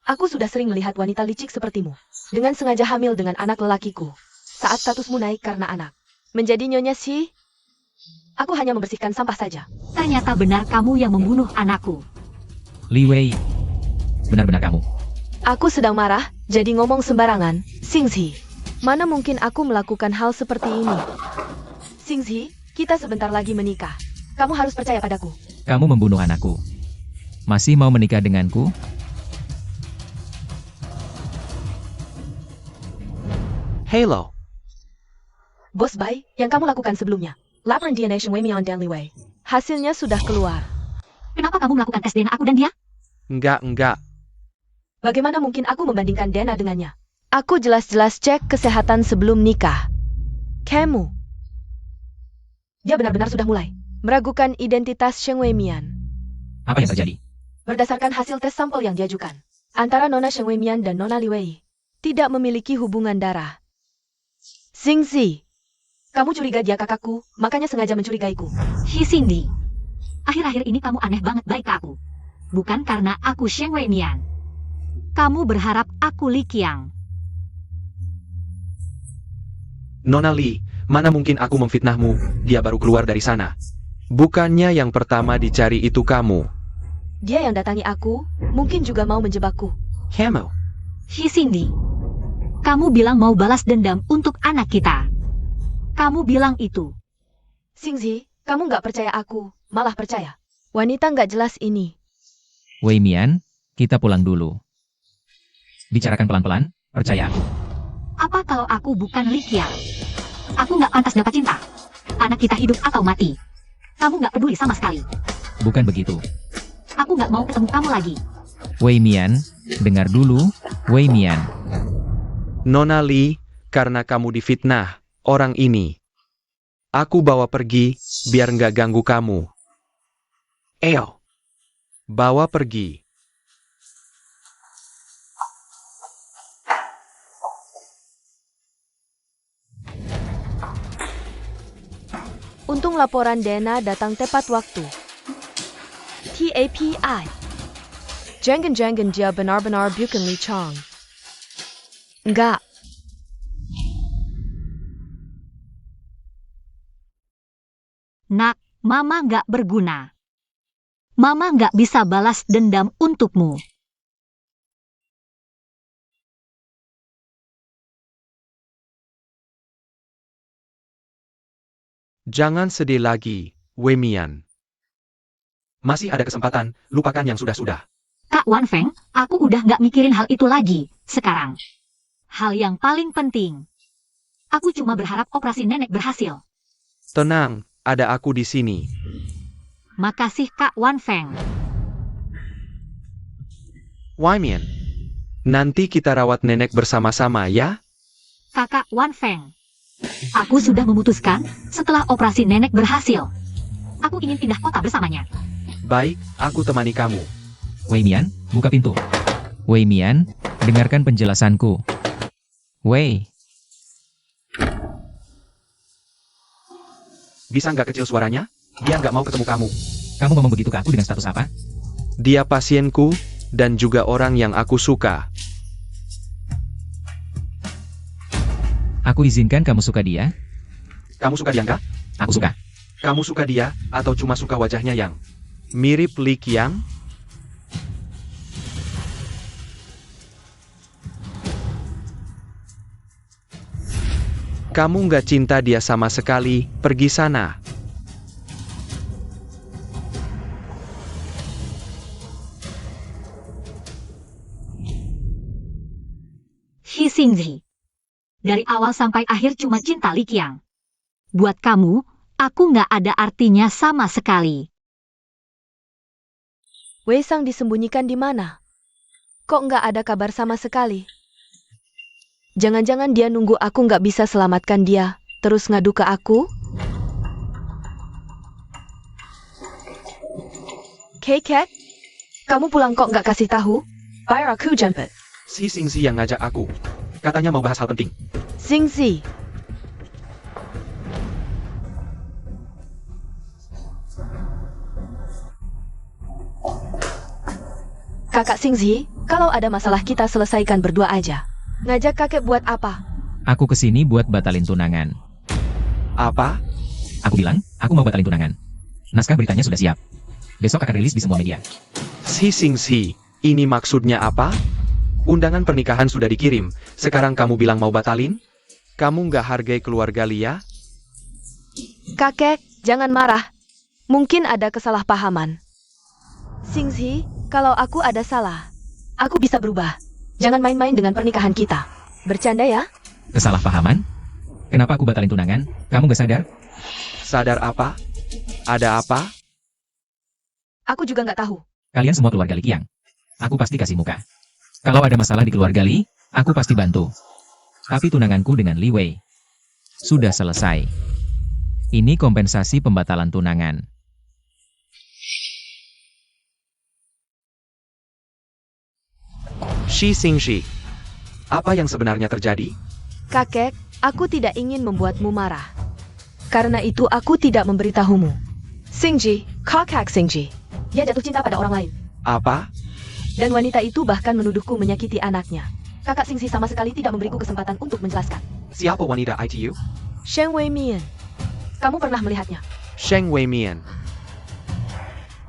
Aku sudah sering melihat wanita licik sepertimu. Dengan sengaja hamil dengan anak lelakiku. Saat statusmu naik karena anak. Menjadi nyonya Xi, aku hanya membersihkan sampah saja. Ternyata benar kamu yang membunuh anakku. Li Wei. Benar-benar kamu. Aku sedang marah, jadi ngomong sembarangan. Xingxi, mana mungkin aku melakukan hal seperti ini? Xingxi, kita sebentar lagi menikah. Kamu harus percaya padaku. Kamu membunuh anakku. Masih mau menikah denganku? Halo. Bos Bai, yang kamu lakukan sebelumnya. Laporan DNA Sheng Weimian dan Li Wei. Hasilnya sudah keluar. Kenapa kamu melakukan tes DNA aku dan dia? Enggak. Bagaimana mungkin aku membandingkan DNA dengannya? Aku jelas-jelas cek kesehatan sebelum nikah. Kamu. Dia benar-benar sudah mulai meragukan identitas Sheng Weimian. Apa yang terjadi? Berdasarkan hasil tes sampel yang diajukan, antara Nona Sheng Weimian dan Nona Li Wei tidak memiliki hubungan darah. Xingxi, Kamu curiga dia kakakku, makanya sengaja mencurigaiku. Hi Cindy. Akhir-akhir ini kamu aneh banget baik ke aku. Bukan karena aku Sheng Wei Mian. Kamu berharap aku Li Qiang. Nona Li, mana mungkin aku memfitnahmu, dia baru keluar dari sana. Bukannya yang pertama dicari itu kamu. Dia yang datangi aku, mungkin juga mau menjebakku. Camo. Hi Cindy. Kamu bilang mau balas dendam untuk anak kita. Kamu bilang itu. Xingzi, kamu nggak percaya aku, malah percaya. Wanita nggak jelas ini. Wei Mian, kita pulang dulu. Bicarakan pelan-pelan, percaya aku. Apa kalau aku bukan Li Qiang? Aku nggak pantas dapat cinta. Anak kita hidup atau mati. Kamu nggak peduli sama sekali. Bukan begitu. Aku nggak mau ketemu kamu lagi. Wei Mian, dengar dulu, Wei Mian. Nona Li, karena kamu difitnah orang ini. Aku bawa pergi, biar nggak ganggu kamu. Ao. Bawa pergi. Untung laporan Dena datang tepat waktu. TAPI. Jangan-jangan dia benar-benar bukan Li Chang. Enggak. Nak, Mama nggak berguna. Mama nggak bisa balas dendam untukmu. Jangan sedih lagi, Wei Mian. Masih ada kesempatan, lupakan yang sudah-sudah. Kak Wan Feng, aku udah nggak mikirin hal itu lagi, sekarang. Hal yang paling penting. Aku cuma berharap operasi nenek berhasil. Tenang, ada aku di sini. Makasih Kak Wan Feng. Wei Mian. Nanti kita rawat nenek bersama-sama ya? Kakak Wan Feng. Aku sudah memutuskan, setelah operasi nenek berhasil. Aku ingin pindah kota bersamanya. Baik, aku temani kamu. Wei Mian, buka pintu. Wei Mian, dengarkan penjelasanku. Wei, Bisa nggak kecil suaranya? Dia nggak mau ketemu kamu. kamu ngomong begitu ke aku dengan status apa? Dia pasienku, dan juga orang yang aku suka. Aku izinkan kamu suka dia? Kamu suka dia nggak? Aku suka. Kamu suka dia, atau cuma suka wajahnya yang mirip Li Qiang? Kamu nggak cinta dia sama sekali, pergi sana. Hi Xingzi. Dari awal sampai akhir cuma cinta Li Qiang. Buat kamu, aku nggak ada artinya sama sekali. Wei Sang disembunyikan di mana? Kok nggak ada kabar sama sekali? Jangan-jangan dia nunggu aku nggak bisa selamatkan dia, terus ngadu ke aku? Cat, kamu pulang kok nggak kasih tahu? Biar aku jemput. Si Xingzi yang ngajak aku. Katanya mau bahas hal penting. Xingzi. Kakak Xingzi, kalau ada masalah kita selesaikan berdua aja. Ngajak kakek buat apa? Aku kesini buat batalin tunangan. Apa? Aku bilang, aku mau batalin tunangan. Naskah beritanya sudah siap. Besok akan rilis di semua media. Si Xingzi, ini maksudnya apa? Undangan pernikahan sudah dikirim, sekarang kamu bilang mau batalin? Kamu nggak hargai keluarga Lia? Kakek, jangan marah. Mungkin ada kesalahpahaman. Xingzi, kalau aku ada salah, aku bisa berubah. Jangan main-main dengan pernikahan kita. Bercanda ya? Kesalahpahaman? Kenapa aku batalin tunangan? Kamu gak sadar? Sadar apa? Ada apa? Aku juga nggak tahu. Kalian semua keluarga Li Qiang. Aku pasti kasih muka. Kalau ada masalah di keluarga Li, aku pasti bantu. Tapi tunanganku dengan Li Wei sudah selesai. Ini kompensasi pembatalan tunangan. Shi Xingzi. Apa yang sebenarnya terjadi? Kakek, aku tidak ingin membuatmu marah. Karena itu aku tidak memberitahumu. Xingji, kakak Xingji. Dia jatuh cinta pada orang lain. Apa? Dan wanita itu bahkan menuduhku menyakiti anaknya. Kakak Xingji sama sekali tidak memberiku kesempatan untuk menjelaskan. Siapa wanita ITU? Sheng Weimian. Kamu pernah melihatnya? Sheng Weimian.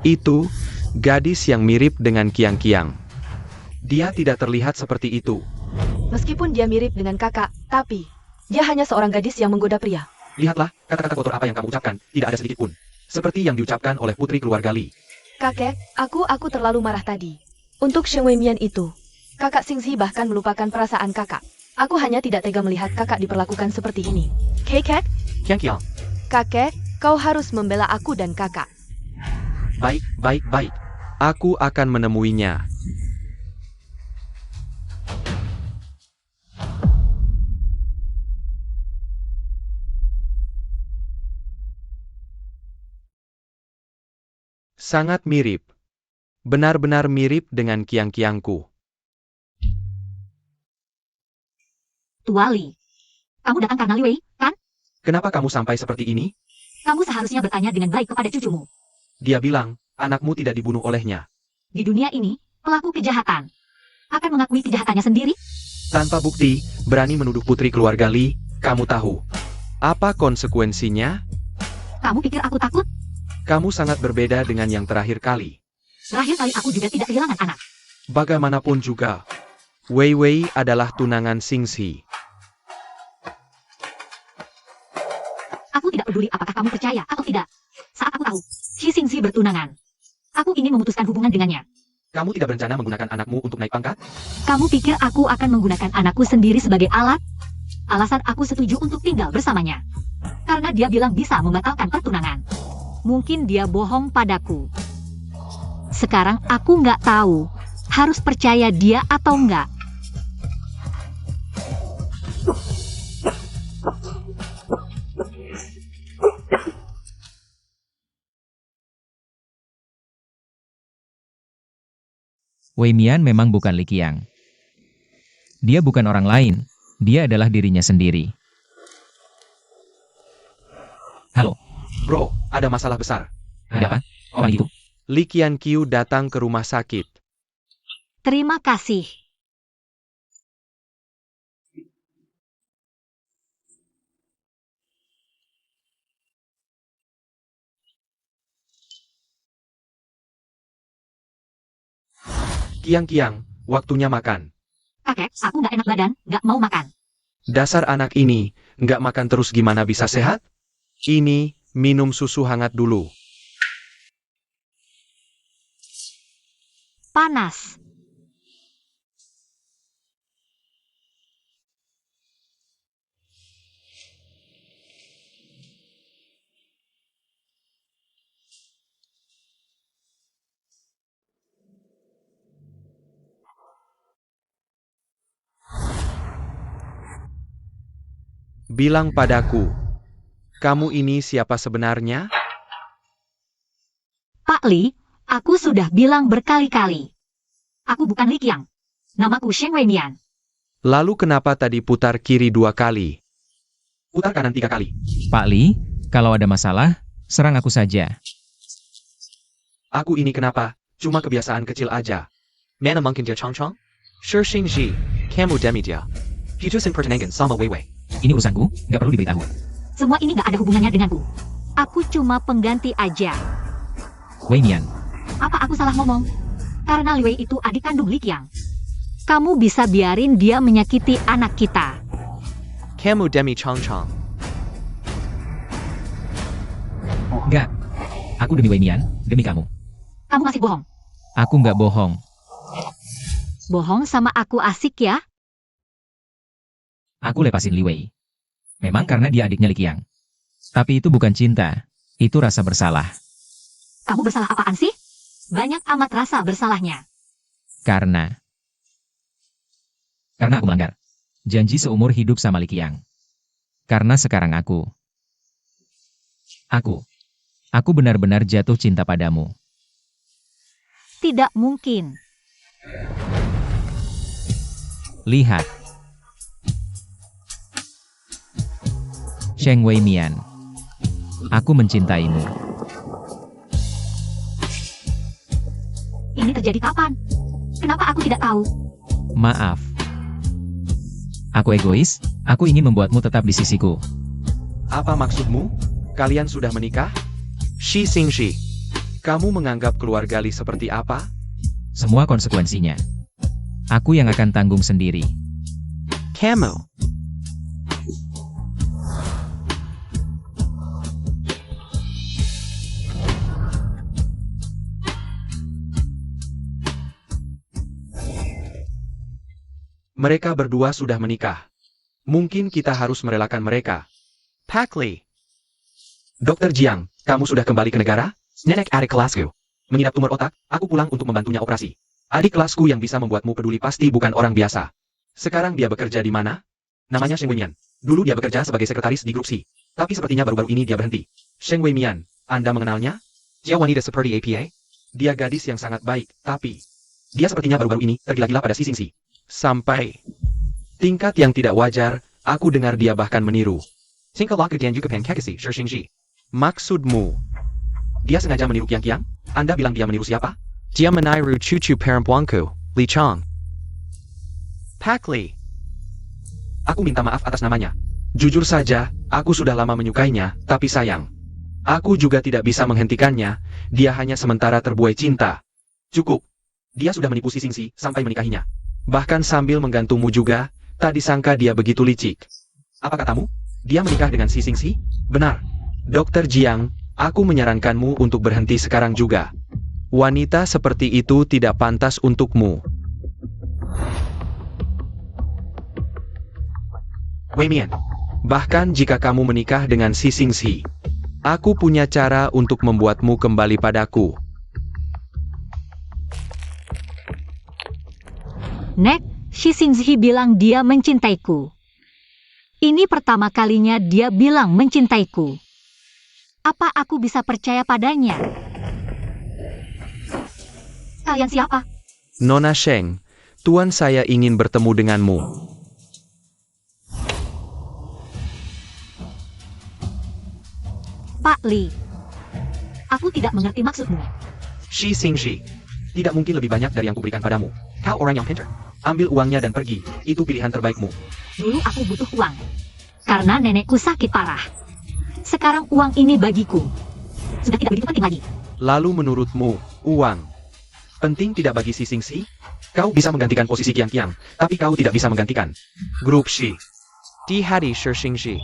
Itu gadis yang mirip dengan Qiang Qiang. Dia tidak terlihat seperti itu. Meskipun dia mirip dengan kakak, tapi dia hanya seorang gadis yang menggoda pria. Lihatlah, kata-kata kotor apa yang kamu ucapkan, tidak ada sedikit pun. Seperti yang diucapkan oleh putri keluarga Li. Kakek, aku terlalu marah tadi. Untuk Sheng Weimian itu, kakak Xingzi bahkan melupakan perasaan kakak. Aku hanya tidak tega melihat kakak diperlakukan seperti ini. Kakek, Qiang Qiang. kakek, kau harus membela aku dan kakak. Baik, baik, baik. Aku akan menemuinya. Sangat mirip. Benar-benar mirip dengan Qiang Qiangku. Tua Li. Kamu datang karena Li Wei, kan? Kenapa kamu sampai seperti ini? Kamu seharusnya bertanya dengan baik kepada cucumu. Dia bilang, anakmu tidak dibunuh olehnya. Di dunia ini, pelaku kejahatan akan mengakui kejahatannya sendiri. Tanpa bukti, berani menuduh putri keluarga Li, kamu tahu. Apa konsekuensinya? Kamu pikir aku takut? Kamu sangat berbeda dengan yang terakhir kali. Terakhir kali aku juga tidak kehilangan anak. Bagaimanapun juga, Wei Wei adalah tunangan Xingzi. Aku tidak peduli apakah kamu percaya atau tidak. Saat aku tahu, Xi Xingzi bertunangan, aku ingin memutuskan hubungan dengannya. Kamu tidak berencana menggunakan anakmu untuk naik pangkat? Kamu pikir aku akan menggunakan anakku sendiri sebagai alat? Alasan aku setuju untuk tinggal bersamanya. Karena dia bilang bisa membatalkan pertunangan. Mungkin dia bohong padaku. Sekarang aku nggak tahu, harus percaya dia atau nggak. Weimian memang bukan Li Qiang. Dia bukan orang lain, dia adalah dirinya sendiri. Halo, Bro, ada masalah besar. ada apa? Orang itu? Li Qianqiu datang ke rumah sakit. Terima kasih. Qiang Qiang, waktunya makan. Kakek, aku nggak enak badan, nggak mau makan. Dasar anak ini, nggak makan terus gimana bisa sehat? Ini, minum susu hangat dulu. Panas. Bilang padaku, kamu ini siapa sebenarnya? Pak Li, aku sudah bilang berkali-kali. Aku bukan Li Qiang. Namaku Sheng Weimian. Lalu kenapa tadi putar kiri 2 kali? Putar kanan 3 kali. Pak Li, kalau ada masalah, serang aku saja. Aku ini kenapa? Cuma kebiasaan kecil aja. Mana mungkin dia Chang-Chang? Shi Xingji, kamu demi dia. Hidusin pertenangan sama Wei Wei. Ini urusanku, nggak perlu diberitahu. Semua ini nggak ada hubungannya denganku. Aku cuma pengganti aja. Weimian, Apa aku salah ngomong? Karena Li Wei itu adik kandung Li Qiang. Kamu bisa biarin dia menyakiti anak kita. Kamu demi Chang-Chang. nggak. Aku demi Weimian, demi kamu. Kamu masih bohong. Aku nggak bohong. Bohong sama aku asik ya? Aku lepasin Li Wei. Memang karena dia adiknya Li Qiang. Tapi itu bukan cinta, itu rasa bersalah. Kamu bersalah apaan sih? Banyak amat rasa bersalahnya. Karena aku melanggar janji seumur hidup sama Li Qiang. Karena sekarang aku benar-benar jatuh cinta padamu. Tidak mungkin. Lihat. Sheng Weimian. Aku mencintaimu. Ini terjadi kapan? Kenapa aku tidak tahu? Maaf. Aku egois, aku ingin membuatmu tetap di sisiku. Apa maksudmu? Kalian sudah menikah? Shi Xingxi, kamu menganggap keluarga Li seperti apa? Semua konsekuensinya. Aku yang akan tanggung sendiri. Kamu. Mereka berdua sudah menikah. Mungkin kita harus merelakan mereka. Pak Li. Dokter Jiang, kamu sudah kembali ke negara? Nenek adik kelasku mengidap tumor otak, aku pulang untuk membantunya operasi. Adik kelasku yang bisa membuatmu peduli pasti bukan orang biasa. Sekarang dia bekerja di mana? Namanya Sheng Weimian. Dulu dia bekerja sebagai sekretaris di grup C. Tapi sepertinya baru-baru ini dia berhenti. Sheng Weimian, Anda mengenalnya? Dia wanita seperti APA? Dia gadis yang sangat baik, tapi dia sepertinya baru-baru ini tergila-gila pada si Xingxi. Sampai tingkat yang tidak wajar, aku dengar dia bahkan meniru. Tingkah laku dan juga pankekasi, Shishingji. Maksudmu, dia sengaja meniru Qiang? Anda bilang dia meniru siapa? Dia meniru cucu perempuanku, Li Chang. Pak Li. Aku minta maaf atas namanya. Jujur saja, aku sudah lama menyukainya, tapi sayang. Aku juga tidak bisa menghentikannya, dia hanya sementara terbuai cinta. Cukup. Dia sudah menipu si Xingxi sampai menikahinya. Bahkan sambil menggantungmu juga, tak disangka dia begitu licik. Apa katamu? Dia menikah dengan si Xingxi? Benar. Dokter Jiang, aku menyarankanmu untuk berhenti sekarang juga. Wanita seperti itu tidak pantas untukmu. Weimian, bahkan jika kamu menikah dengan si Xingxi, aku punya cara untuk membuatmu kembali padaku. Nek, Shi Xingxi bilang dia mencintaiku. Ini pertama kalinya dia bilang mencintaiku. Apa aku bisa percaya padanya? Kalian siapa? Nona Sheng, tuan saya ingin bertemu denganmu. Pak Li. Aku tidak mengerti maksudmu. Shi Xingxi, tidak mungkin lebih banyak dari yang kuberikan padamu. Kau orang yang pintar. Ambil uangnya dan pergi, itu pilihan terbaikmu. Dulu aku butuh uang. Karena nenekku sakit parah. Sekarang uang ini bagiku. Sudah tidak begitu penting lagi. Lalu menurutmu, uang penting tidak bagi si Xingxi? Kau bisa menggantikan posisi Qiang, tapi kau tidak bisa menggantikan grup Shi. Di hati Shishingji.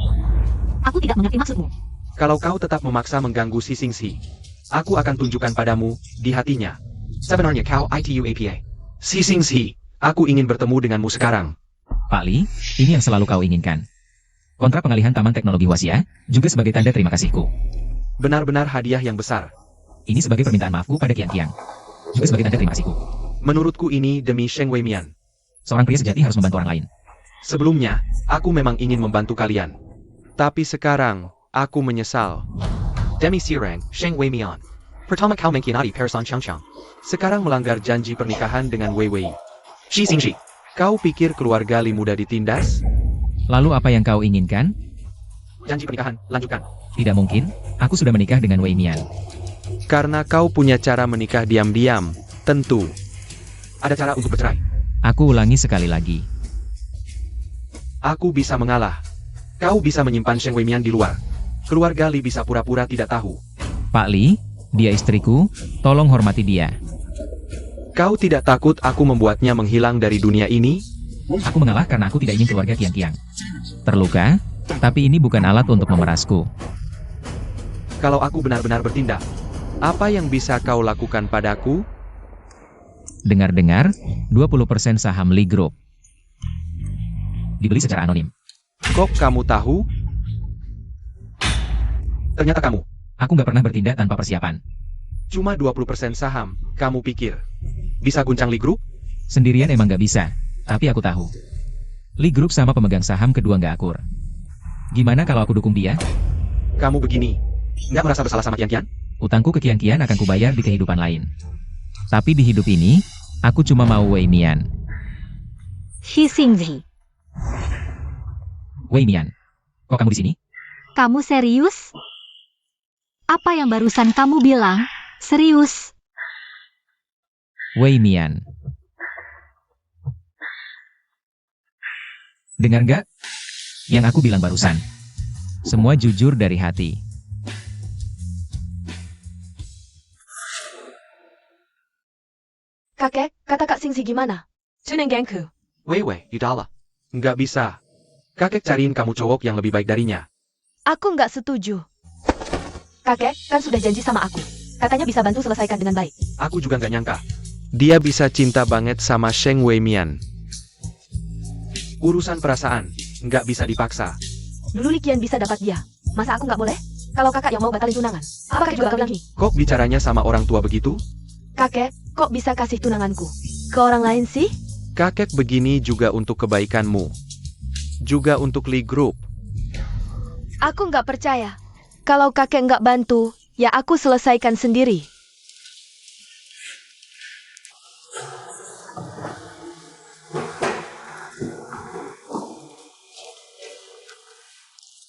Aku tidak mengerti maksudmu. Kalau kau tetap memaksa mengganggu si Xingxi, aku akan tunjukkan padamu di hatinya. Sebenarnya kau itu APA. Si Xingxi, aku ingin bertemu denganmu sekarang. Pak Li, ini yang selalu kau inginkan. Kontrak pengalihan Taman Teknologi Wasia, juga sebagai tanda terima kasihku. Benar-benar hadiah yang besar. Ini sebagai permintaan maafku pada Qiang, juga sebagai tanda terima kasihku. Menurutku ini demi Sheng Weimian. Seorang pria sejati harus membantu orang lain. Sebelumnya, aku memang ingin membantu kalian. Tapi sekarang, aku menyesal. Demi Sirang, Sheng Weimian. Pertama kau mengkhianati Person Changchang. Sekarang melanggar janji pernikahan dengan Wei Wei. Shi Xingxi, kau pikir keluarga Li mudah ditindas? Lalu apa yang kau inginkan? Janji pernikahan, lanjutkan. Tidak mungkin, aku sudah menikah dengan Wei Mian. Karena kau punya cara menikah diam-diam, tentu. Ada cara untuk bercerai. Aku ulangi sekali lagi. Aku bisa mengalah. Kau bisa menyimpan Sheng Weimian di luar. Keluarga Li bisa pura-pura tidak tahu. Pak Li, dia istriku, tolong hormati dia. Kau tidak takut aku membuatnya menghilang dari dunia ini? Aku mengalah karena aku tidak ingin keluarga Qiang. Terluka, tapi ini bukan alat untuk memerasku. Kalau aku benar-benar bertindak, apa yang bisa kau lakukan padaku? Dengar-dengar, 20% saham Li Group dibeli secara anonim. Kok kamu tahu? Ternyata kamu. Aku nggak pernah bertindak tanpa persiapan. Cuma 20% saham, kamu pikir bisa guncang Li Group? Sendirian emang nggak bisa, tapi aku tahu. Li Group sama pemegang saham kedua nggak akur. Gimana kalau aku dukung dia? Kamu begini, nggak merasa bersalah sama Qiang? Utangku ke Qiang akan kubayar di kehidupan lain. Tapi di hidup ini, aku cuma mau Wei Mian. Shi Xingxi, Wei Mian, kok kamu di sini? kamu serius? Apa yang barusan kamu bilang? Serius? Wei Mian. Dengar nggak? Yang aku bilang barusan. Semua jujur dari hati. Kakek, kata Kak Singsi gimana? Tuneng gengku. Wei, Yudala. Nggak bisa. Kakek cariin kamu cowok yang lebih baik darinya. Aku nggak setuju. Kakek, kan sudah janji sama aku. Katanya bisa bantu selesaikan dengan baik. Aku juga nggak nyangka. Dia bisa cinta banget sama Sheng Wei Mian. Urusan perasaan, nggak bisa dipaksa. Dulu Likian bisa dapat dia. Masa aku nggak boleh? Kalau kakak yang mau batalin tunangan, apakah juga bakal bilang Kok bicaranya sama orang tua begitu? Kakek, kok bisa kasih tunanganku ke orang lain sih? Kakek begini juga untuk kebaikanmu. Juga untuk Li Group. Aku nggak percaya. Kalau kakek nggak bantu, ya aku selesaikan sendiri.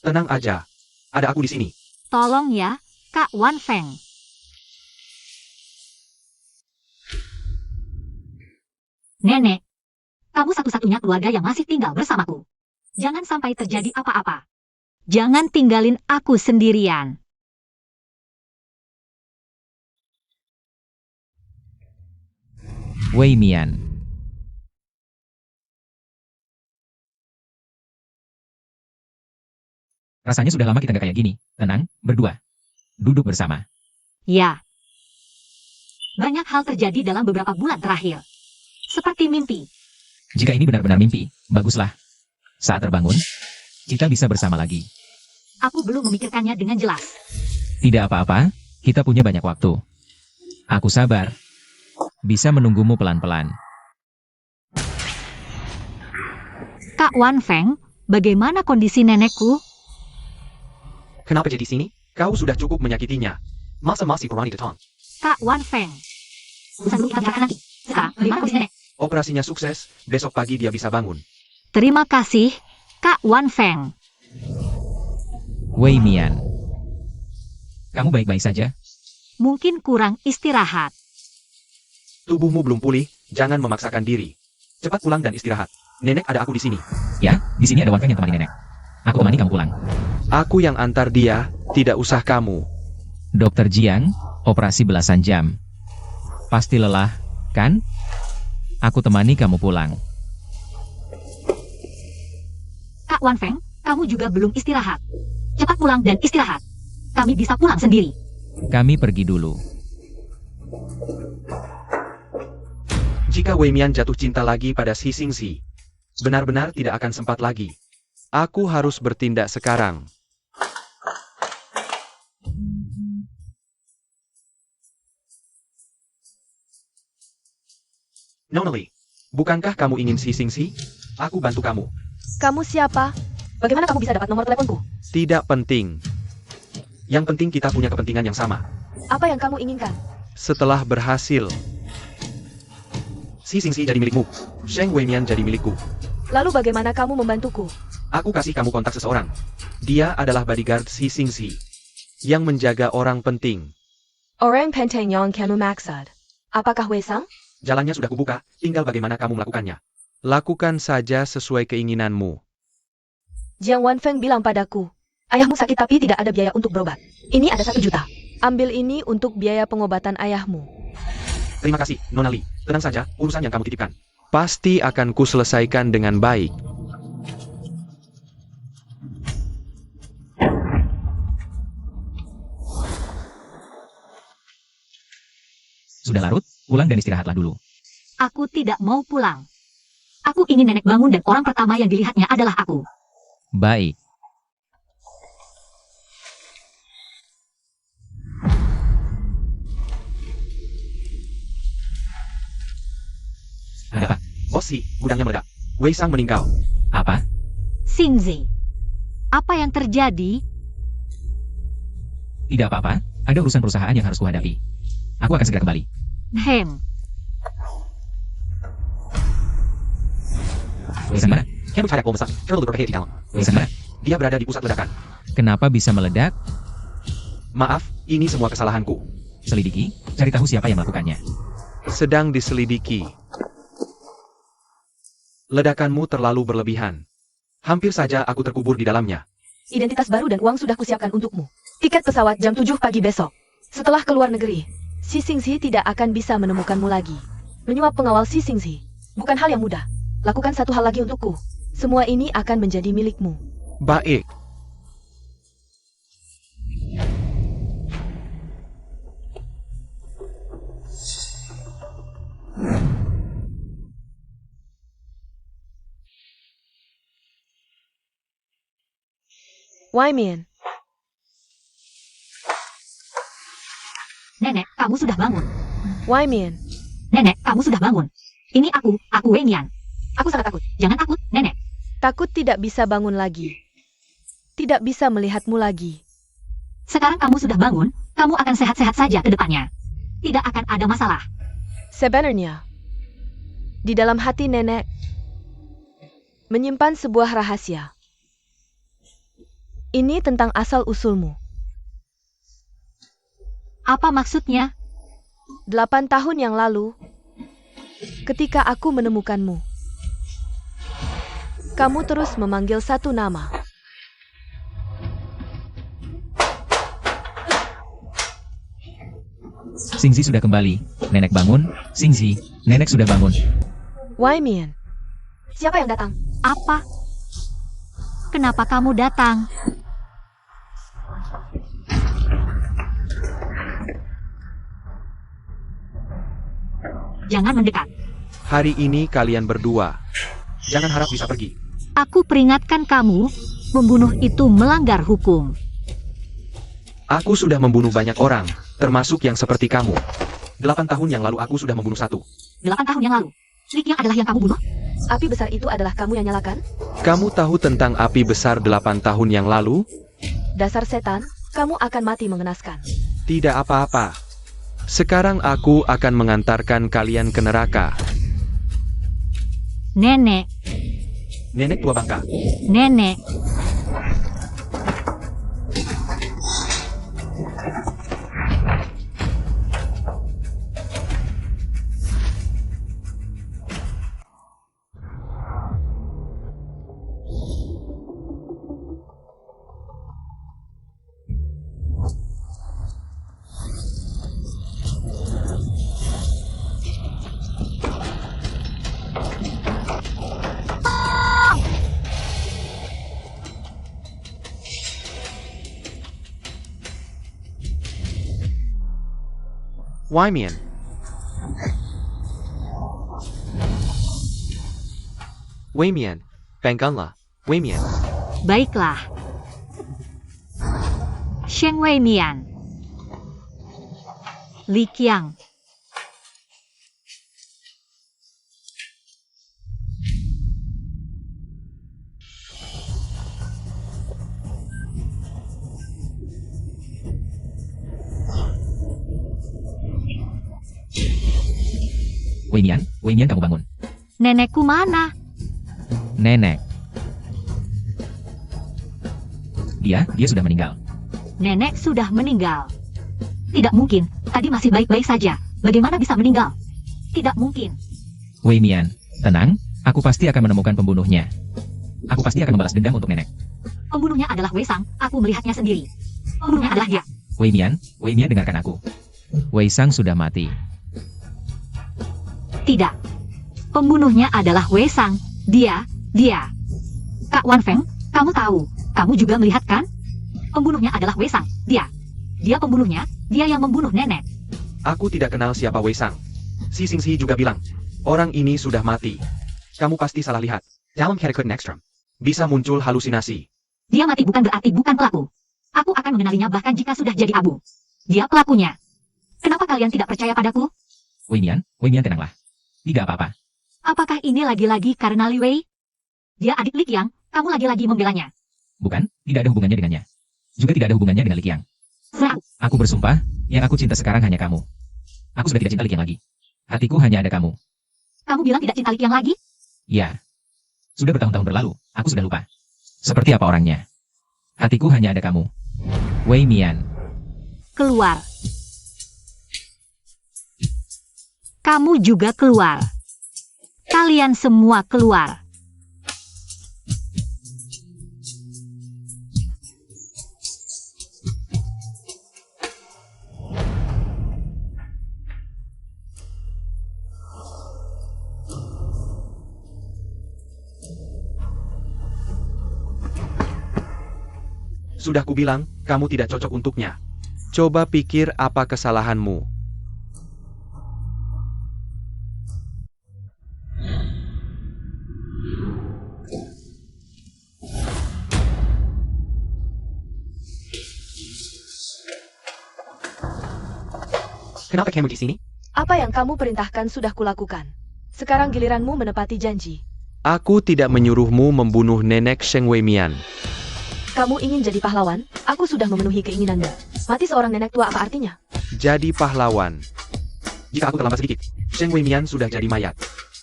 Tenang aja. Ada aku di sini. Tolong ya, Kak Wan Feng. Nenek, kamu satu-satunya keluarga yang masih tinggal bersamaku. Jangan sampai terjadi apa-apa. Jangan tinggalin aku sendirian. Wei Mian. Rasanya sudah lama kita nggak kayak gini. Tenang, berdua. Duduk bersama. Ya. Banyak hal terjadi dalam beberapa bulan terakhir. Seperti mimpi. Jika ini benar-benar mimpi, baguslah. Saat terbangun, kita bisa bersama lagi. Aku belum memikirkannya dengan jelas. Tidak apa-apa, kita punya banyak waktu. Aku sabar. Bisa menunggumu pelan-pelan. Kak Wan Feng, bagaimana kondisi nenekku? Kenapa jadi sini? Kau sudah cukup menyakitinya. Masa masih berani datang? Kak Wan Feng. Urusan dulu kita bicarakan nanti. Sekarang, bagaimana kondisi nenek? Operasinya sukses, besok pagi dia bisa bangun. Terima kasih, Kak Wan Feng. Wei Mian. Kamu baik-baik saja? Mungkin kurang istirahat. Tubuhmu belum pulih, jangan memaksakan diri. Cepat pulang dan istirahat. Nenek ada aku di sini. Ya, di sini ada Wan Feng yang temani nenek. Aku temani kamu pulang. Aku yang antar dia, tidak usah kamu. Dokter Jiang, operasi belasan jam. Pasti lelah, kan? Aku temani kamu pulang. Kak Wan Feng, kamu juga belum istirahat. Cepat pulang dan istirahat. Kami bisa pulang sendiri. Kami pergi dulu. Jika Wei Mian jatuh cinta lagi pada Si Xingxi, benar-benar tidak akan sempat lagi. Aku harus bertindak sekarang. Nonali, bukankah kamu ingin Si Xingxi? Aku bantu kamu. Kamu siapa? Bagaimana kamu bisa dapat nomor teleponku? Tidak penting. Yang penting kita punya kepentingan yang sama. Apa yang kamu inginkan? Setelah berhasil, Si Xingxi jadi milikmu. Sheng Wei Mian jadi milikku. Lalu bagaimana kamu membantuku? Aku kasih kamu kontak seseorang. Dia adalah bodyguard Si Xingxi yang menjaga orang penting. Orang penting yang kamu maksud. Apakah Wei Sang? Jalannya sudah kubuka, tinggal bagaimana kamu melakukannya. Lakukan saja sesuai keinginanmu. Jiang Wan Feng bilang padaku, ayahmu sakit tapi tidak ada biaya untuk berobat. Ini ada 1 juta. Ambil ini untuk biaya pengobatan ayahmu. Terima kasih, Nona Li. Tenang saja, urusan yang kamu titipkan pasti akan kuselesaikan dengan baik. Sudah larut, pulang dan istirahatlah dulu. Aku tidak mau pulang. Aku ingin nenek bangun dan orang pertama yang dilihatnya adalah aku. Baik. Ada apa? Bos Si, gudangnya meledak. Wei Sang meninggal. Apa? Xingzi, apa yang terjadi? Tidak apa-apa, ada urusan perusahaan yang harus kuhadapi. Aku akan segera kembali. Wei Sang mana? Can't bercaya Masak, terlalu berbahaya di dalam. Wei Sang mana? Dia berada di pusat ledakan. Kenapa bisa meledak? Maaf, ini semua kesalahanku. Selidiki, cari tahu siapa yang melakukannya. Sedang diselidiki. Ledakanmu terlalu berlebihan. Hampir saja aku terkubur di dalamnya. Identitas baru dan uang sudah kusiapkan untukmu. Tiket pesawat jam 7 pagi besok. Setelah keluar negeri, Si Xingzi tidak akan bisa menemukanmu lagi. Menyuap pengawal Si Xingzi bukan hal yang mudah. Lakukan satu hal lagi untukku. Semua ini akan menjadi milikmu. Baik. Wai Mian, Nenek, kamu sudah bangun. Wai Mian. Nenek, kamu sudah bangun. Ini aku Wei Mian. Aku sangat takut. Jangan takut, Nenek. Takut tidak bisa bangun lagi. Tidak bisa melihatmu lagi. Sekarang kamu sudah bangun, kamu akan sehat-sehat saja ke depannya. Tidak akan ada masalah. Sebenarnya, di dalam hati nenek menyimpan sebuah rahasia. Ini tentang asal-usulmu. Apa maksudnya? 8 tahun yang lalu, ketika aku menemukanmu, kamu terus memanggil satu nama. Xingzi sudah kembali. Nenek bangun. Xingzi, nenek sudah bangun. Wai Mian. Siapa yang datang? Apa? Kenapa kamu datang? Jangan mendekat. Hari ini kalian berdua. Jangan harap bisa pergi. Aku peringatkan kamu, membunuh itu melanggar hukum. Aku sudah membunuh banyak orang, termasuk yang seperti kamu. 8 tahun yang lalu aku sudah membunuh satu. 8 tahun yang lalu. Likia adalah yang kamu bunuh? Api besar itu adalah kamu yang nyalakan? Kamu tahu tentang api besar 8 tahun yang lalu? Dasar setan, kamu akan mati mengenaskan. Tidak apa-apa. Sekarang aku akan mengantarkan kalian ke neraka. Nenek, Nenek tua bangka. nenek. Wai Mian. Wei Mian. Bangunlah, Wei Mian. Baiklah. Sheng Wei Mian. Li Qiang. Wei Mian kamu bangun. Nenekku mana? Nenek. Dia sudah meninggal. Nenek sudah meninggal. Tidak mungkin, tadi masih baik-baik saja. Bagaimana bisa meninggal? Tidak mungkin. Wei Mian, tenang, aku pasti akan menemukan pembunuhnya. Aku pasti akan membalas dendam untuk nenek. Pembunuhnya adalah Wei Sang, aku melihatnya sendiri. Pembunuhnya adalah dia. Wei Mian dengarkan aku. Wei Sang sudah mati. Tidak. Pembunuhnya adalah Wei Sang. Dia. Kak Wan Feng, kamu tahu. Kamu juga melihat kan? Pembunuhnya adalah Wei Sang. Dia pembunuhnya. Dia yang membunuh nenek. Aku tidak kenal siapa Wei Sang. Si Xingzi juga bilang, orang ini sudah mati. Kamu pasti salah lihat. Dalam Herekut Nextrum, bisa muncul halusinasi. Dia mati bukan berarti bukan pelaku. Aku akan mengenalinya bahkan jika sudah jadi abu. Dia pelakunya. Kenapa kalian tidak percaya padaku? Wei Mian tenanglah. Tidak apa-apa. Apakah ini lagi-lagi karena Li Wei? Dia adik Li Qiang, kamu lagi-lagi membelanya. Bukan, tidak ada hubungannya dengannya. Juga tidak ada hubungannya dengan Li Qiang. Serau. Aku bersumpah, yang aku cinta sekarang hanya kamu. Aku sudah tidak cinta Li Qiang lagi. Hatiku hanya ada kamu. Kamu bilang tidak cinta Li Qiang lagi? Ya. Sudah bertahun-tahun berlalu, aku sudah lupa. Seperti apa orangnya? Hatiku hanya ada kamu. Wei Mian. keluar. Kamu juga keluar. Kalian semua keluar. Sudah kubilang, kamu tidak cocok untuknya. Coba pikir apa kesalahanmu. Kenapa kamu di sini? Apa yang kamu perintahkan sudah kulakukan. Sekarang giliranmu menepati janji. Aku tidak menyuruhmu membunuh nenek Sheng Weimian. Kamu ingin jadi pahlawan? Aku sudah memenuhi keinginanmu. Mati seorang nenek tua apa artinya? Jadi pahlawan. Jika aku terlambat sedikit, Sheng Weimian sudah jadi mayat.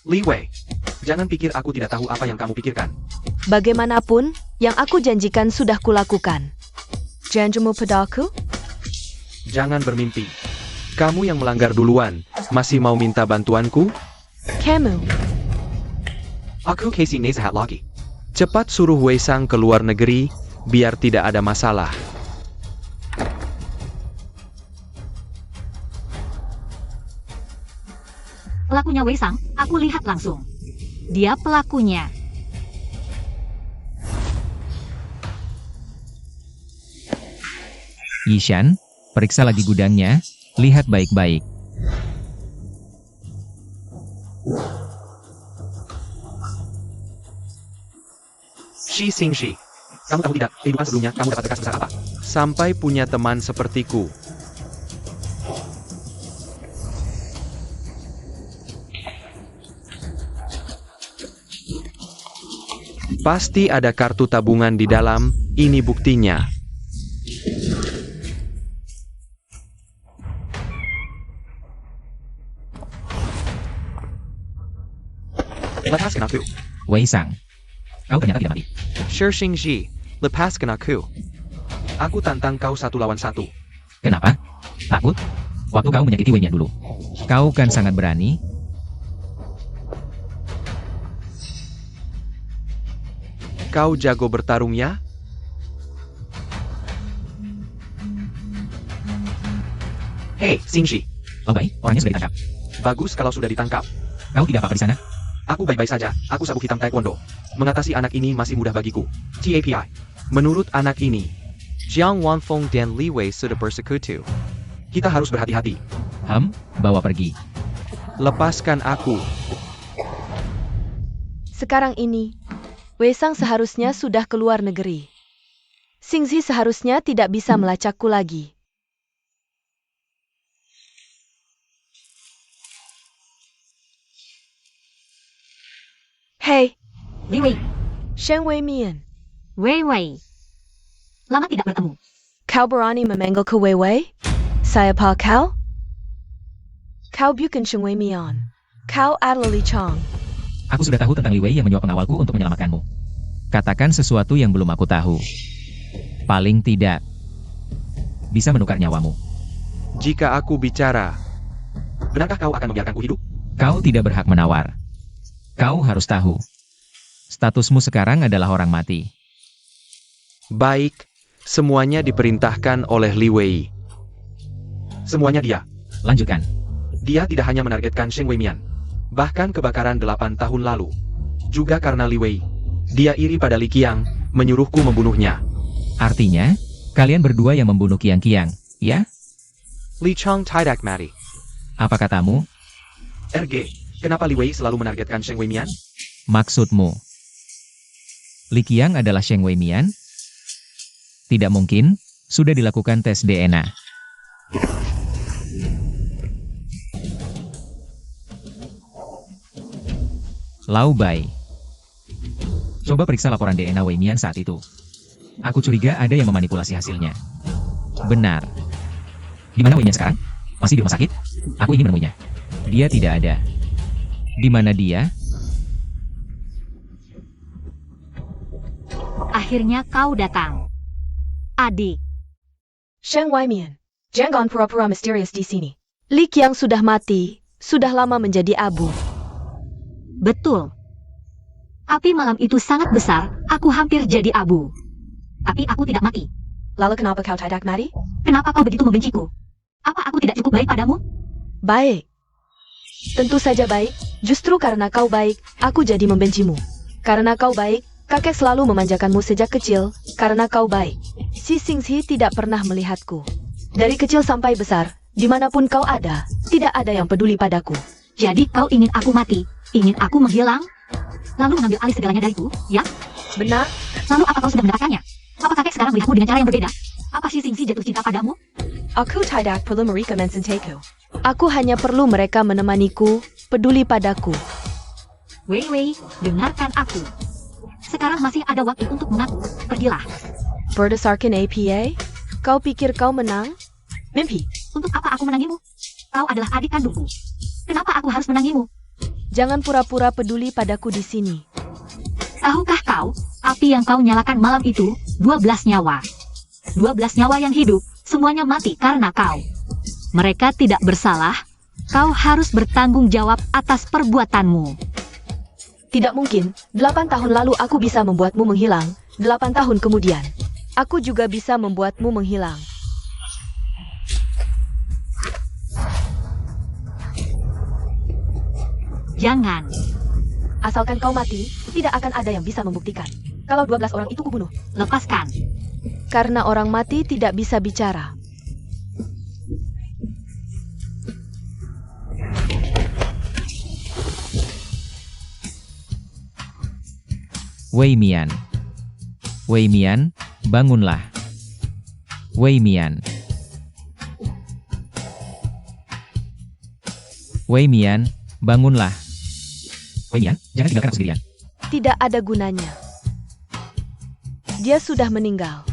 Li Wei, jangan pikir aku tidak tahu apa yang kamu pikirkan. Bagaimanapun, yang aku janjikan sudah kulakukan. Janjimu padaku? Jangan bermimpi. Kamu yang melanggar duluan, masih mau minta bantuanku? Kamu. aku Casey Nezahat lagi. Cepat suruh Wei Sang ke luar negeri, biar tidak ada masalah. Pelakunya Wei Sang, aku lihat langsung. Dia pelakunya. Yishan, periksa lagi gudangnya, lihat baik-baik. Shi Xingxi. Kamu tahu tidak, kehidupan sebelumnya kamu dapat bekas besar apa? Sampai punya teman sepertiku. Pasti ada kartu tabungan di dalam, ini buktinya. Lepaskan aku. Wei Sang, kau ternyata tidak mati. Shi Xingxi, lepaskan aku. Aku tantang kau 1 lawan 1. Kenapa? Takut? Waktu kau menyakiti Weimian dulu. Kau kan sangat berani. Kau jago bertarung ya? Hei, Xingxi. Oh baik, orangnya sudah ditangkap. Bagus kalau sudah ditangkap. Kau tidak apa-apa di sana? Aku baik-baik saja, aku sabuk hitam taekwondo. Mengatasi anak ini masih mudah bagiku. TAPI. Menurut anak ini, Jiang Wanfeng dan Li Wei sudah bersekutu. Kita harus berhati-hati. Bawa pergi. Lepaskan aku. Sekarang ini, Wei Sang seharusnya sudah keluar negeri. Xingzi seharusnya tidak bisa melacakku lagi. Hei, Li Wei, Sheng Weimian, Wei Wei. Lama tidak bertemu. kau berani memanggil ke Wei Wei? Saya pa kau? Kau bukan Sheng Weimian. Kau adalah Li Chang. Aku sudah tahu tentang Li Wei yang menyuap pengawalku untuk menyelamatkanmu. Katakan sesuatu yang belum aku tahu. Paling tidak, bisa menukar nyawamu. Jika aku bicara, Benarkah kau akan membiarkanku hidup? Kau tidak berhak menawar. Kau harus tahu. Statusmu sekarang adalah orang mati. baik, semuanya diperintahkan oleh Li Wei. Semuanya dia. Lanjutkan. Dia tidak hanya menargetkan Sheng Weimian. Bahkan kebakaran 8 tahun lalu. Juga karena Li Wei. Dia iri pada Li Qiang, menyuruhku membunuhnya. Artinya, kalian berdua yang membunuh Qiang, ya? Li Chang tidak mati. Apa katamu? RG, kenapa Li Wei selalu menargetkan Sheng Weimian? Maksudmu? Li Qiang adalah Sheng Weimian? Tidak mungkin, sudah dilakukan tes DNA. Lau Bai. Coba periksa laporan DNA Weimian saat itu. Aku curiga ada yang memanipulasi hasilnya. Benar. Di mana Weimian sekarang? Masih di rumah sakit? Aku ingin menemuinya. Dia tidak ada. Di mana dia? Akhirnya kau datang. Adik. Sheng Weimian. Jangan pura-pura misterius di sini. Li Qiang sudah mati, sudah lama menjadi abu. Betul. Api malam itu sangat besar, aku hampir jadi abu. Tapi aku tidak mati. Lalu kenapa kau tidak mati? Kenapa kau begitu membenciku? Apa aku tidak cukup baik padamu? Baik. Tentu saja baik, justru karena kau baik, aku jadi membencimu. Karena kau baik, kakek selalu memanjakanmu sejak kecil, karena kau baik. Si Xingzi tidak pernah melihatku. Dari kecil sampai besar, dimanapun kau ada, tidak ada yang peduli padaku. Jadi kau ingin aku mati? Ingin aku menghilang? Lalu mengambil alih segalanya dariku, ya? Benar? Lalu apa kau sudah mendapatkannya? Apa kakek sekarang melihatmu dengan cara yang berbeda? Apa si Xingzi jatuh cinta padamu? Aku tidak perlu mereka mencintai. Aku hanya perlu mereka menemaniku, peduli padaku. Wei, dengarkan aku. Sekarang masih ada waktu untuk mengaku. Pergilah. Berdasarkan APA, kau pikir kau menang? Mimpi. Untuk apa aku menangimu? Kau adalah adik kandungku. Kenapa aku harus menangimu? Jangan pura-pura peduli padaku di sini. Tahukah kau, api yang kau nyalakan malam itu, 12 nyawa. 12 nyawa yang hidup, semuanya mati karena kau. Mereka tidak bersalah, kau harus bertanggung jawab atas perbuatanmu. Tidak mungkin, 8 tahun lalu aku bisa membuatmu menghilang, 8 tahun kemudian. Aku juga bisa membuatmu menghilang. Jangan. Asalkan kau mati, tidak akan ada yang bisa membuktikan. Kalau 12 orang itu kubunuh. Lepaskan. Karena orang mati tidak bisa bicara. Wei Mian. Wei Mian, bangunlah. Wei Mian. Wei Mian, bangunlah. Wei Mian, jangan tinggalkan aku sendirian. Tidak ada gunanya. Dia sudah meninggal.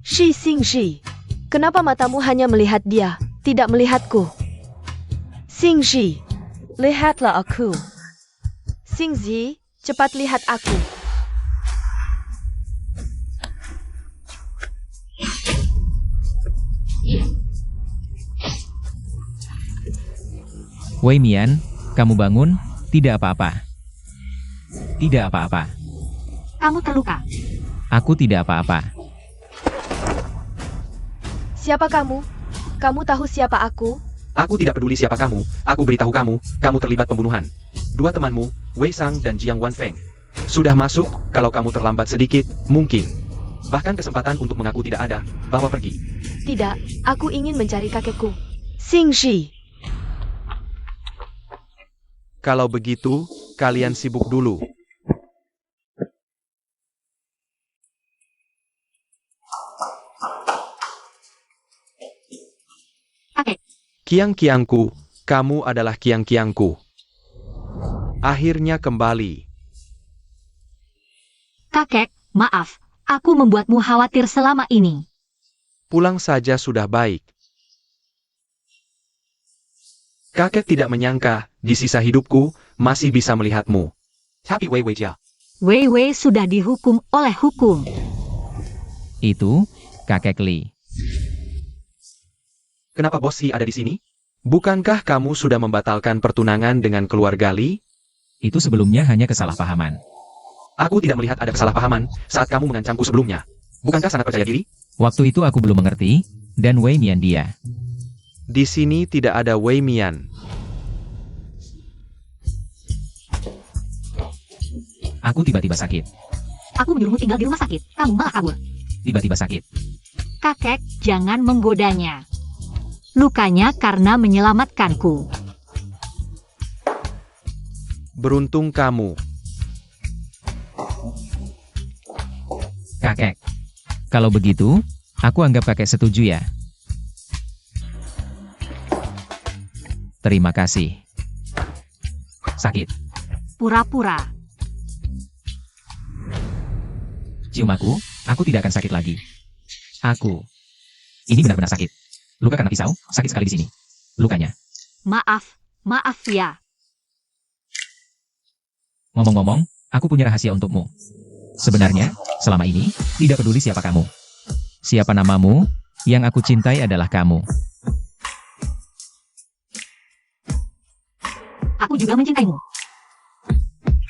Shi Xingzi, kenapa matamu hanya melihat dia, tidak melihatku? Xingzi, lihatlah aku. Xingzi, cepat lihat aku. Wei Mian, kamu bangun, tidak apa-apa. Tidak apa-apa. Kamu terluka. Aku tidak apa-apa. Siapa kamu? Kamu tahu siapa aku? Aku tidak peduli siapa kamu, aku beritahu kamu, kamu terlibat pembunuhan. Dua temanmu, Wei Sang dan Jiang Wanfeng. Sudah masuk, kalau kamu terlambat sedikit, mungkin. Bahkan kesempatan untuk mengaku tidak ada, bawa pergi. Tidak, aku ingin mencari kakekku. Xingzi. Kalau begitu, kalian sibuk dulu. Kakek. Kiang-kiangku, kamu adalah kiang-kiangku. Akhirnya kembali. Kakek, maaf. Aku membuatmu khawatir selama ini. Pulang saja sudah baik. Kakek tidak menyangka, di sisa hidupku, masih bisa melihatmu. Tapi Wei Jia. Wei sudah dihukum oleh hukum. Itu, kakek Li. Kenapa Bos Si ada di sini? Bukankah kamu sudah membatalkan pertunangan dengan keluarga Li? Itu sebelumnya hanya kesalahpahaman. Aku tidak melihat ada kesalahpahaman saat kamu mengancamku sebelumnya. Bukankah sangat percaya diri? Waktu itu aku belum mengerti, dan Wei Mian dia. Di sini tidak ada Wei Mian. Aku tiba-tiba sakit. Aku menyuruhmu tinggal di rumah sakit. Kamu malah kabur. Tiba-tiba sakit. Kakek, jangan menggodanya. Lukanya karena menyelamatkanku. Beruntung kamu. Kakek. Kalau begitu, aku anggap kakek setuju ya. Terima kasih. Sakit. Pura-pura. Cium aku tidak akan sakit lagi. Aku. Ini benar-benar sakit. Luka karena pisau, sakit sekali di sini. Lukanya. Maaf ya. Ngomong-ngomong, aku punya rahasia untukmu. Sebenarnya, selama ini, tidak peduli siapa kamu. Siapa namamu, yang aku cintai adalah kamu. juga mencintaimu.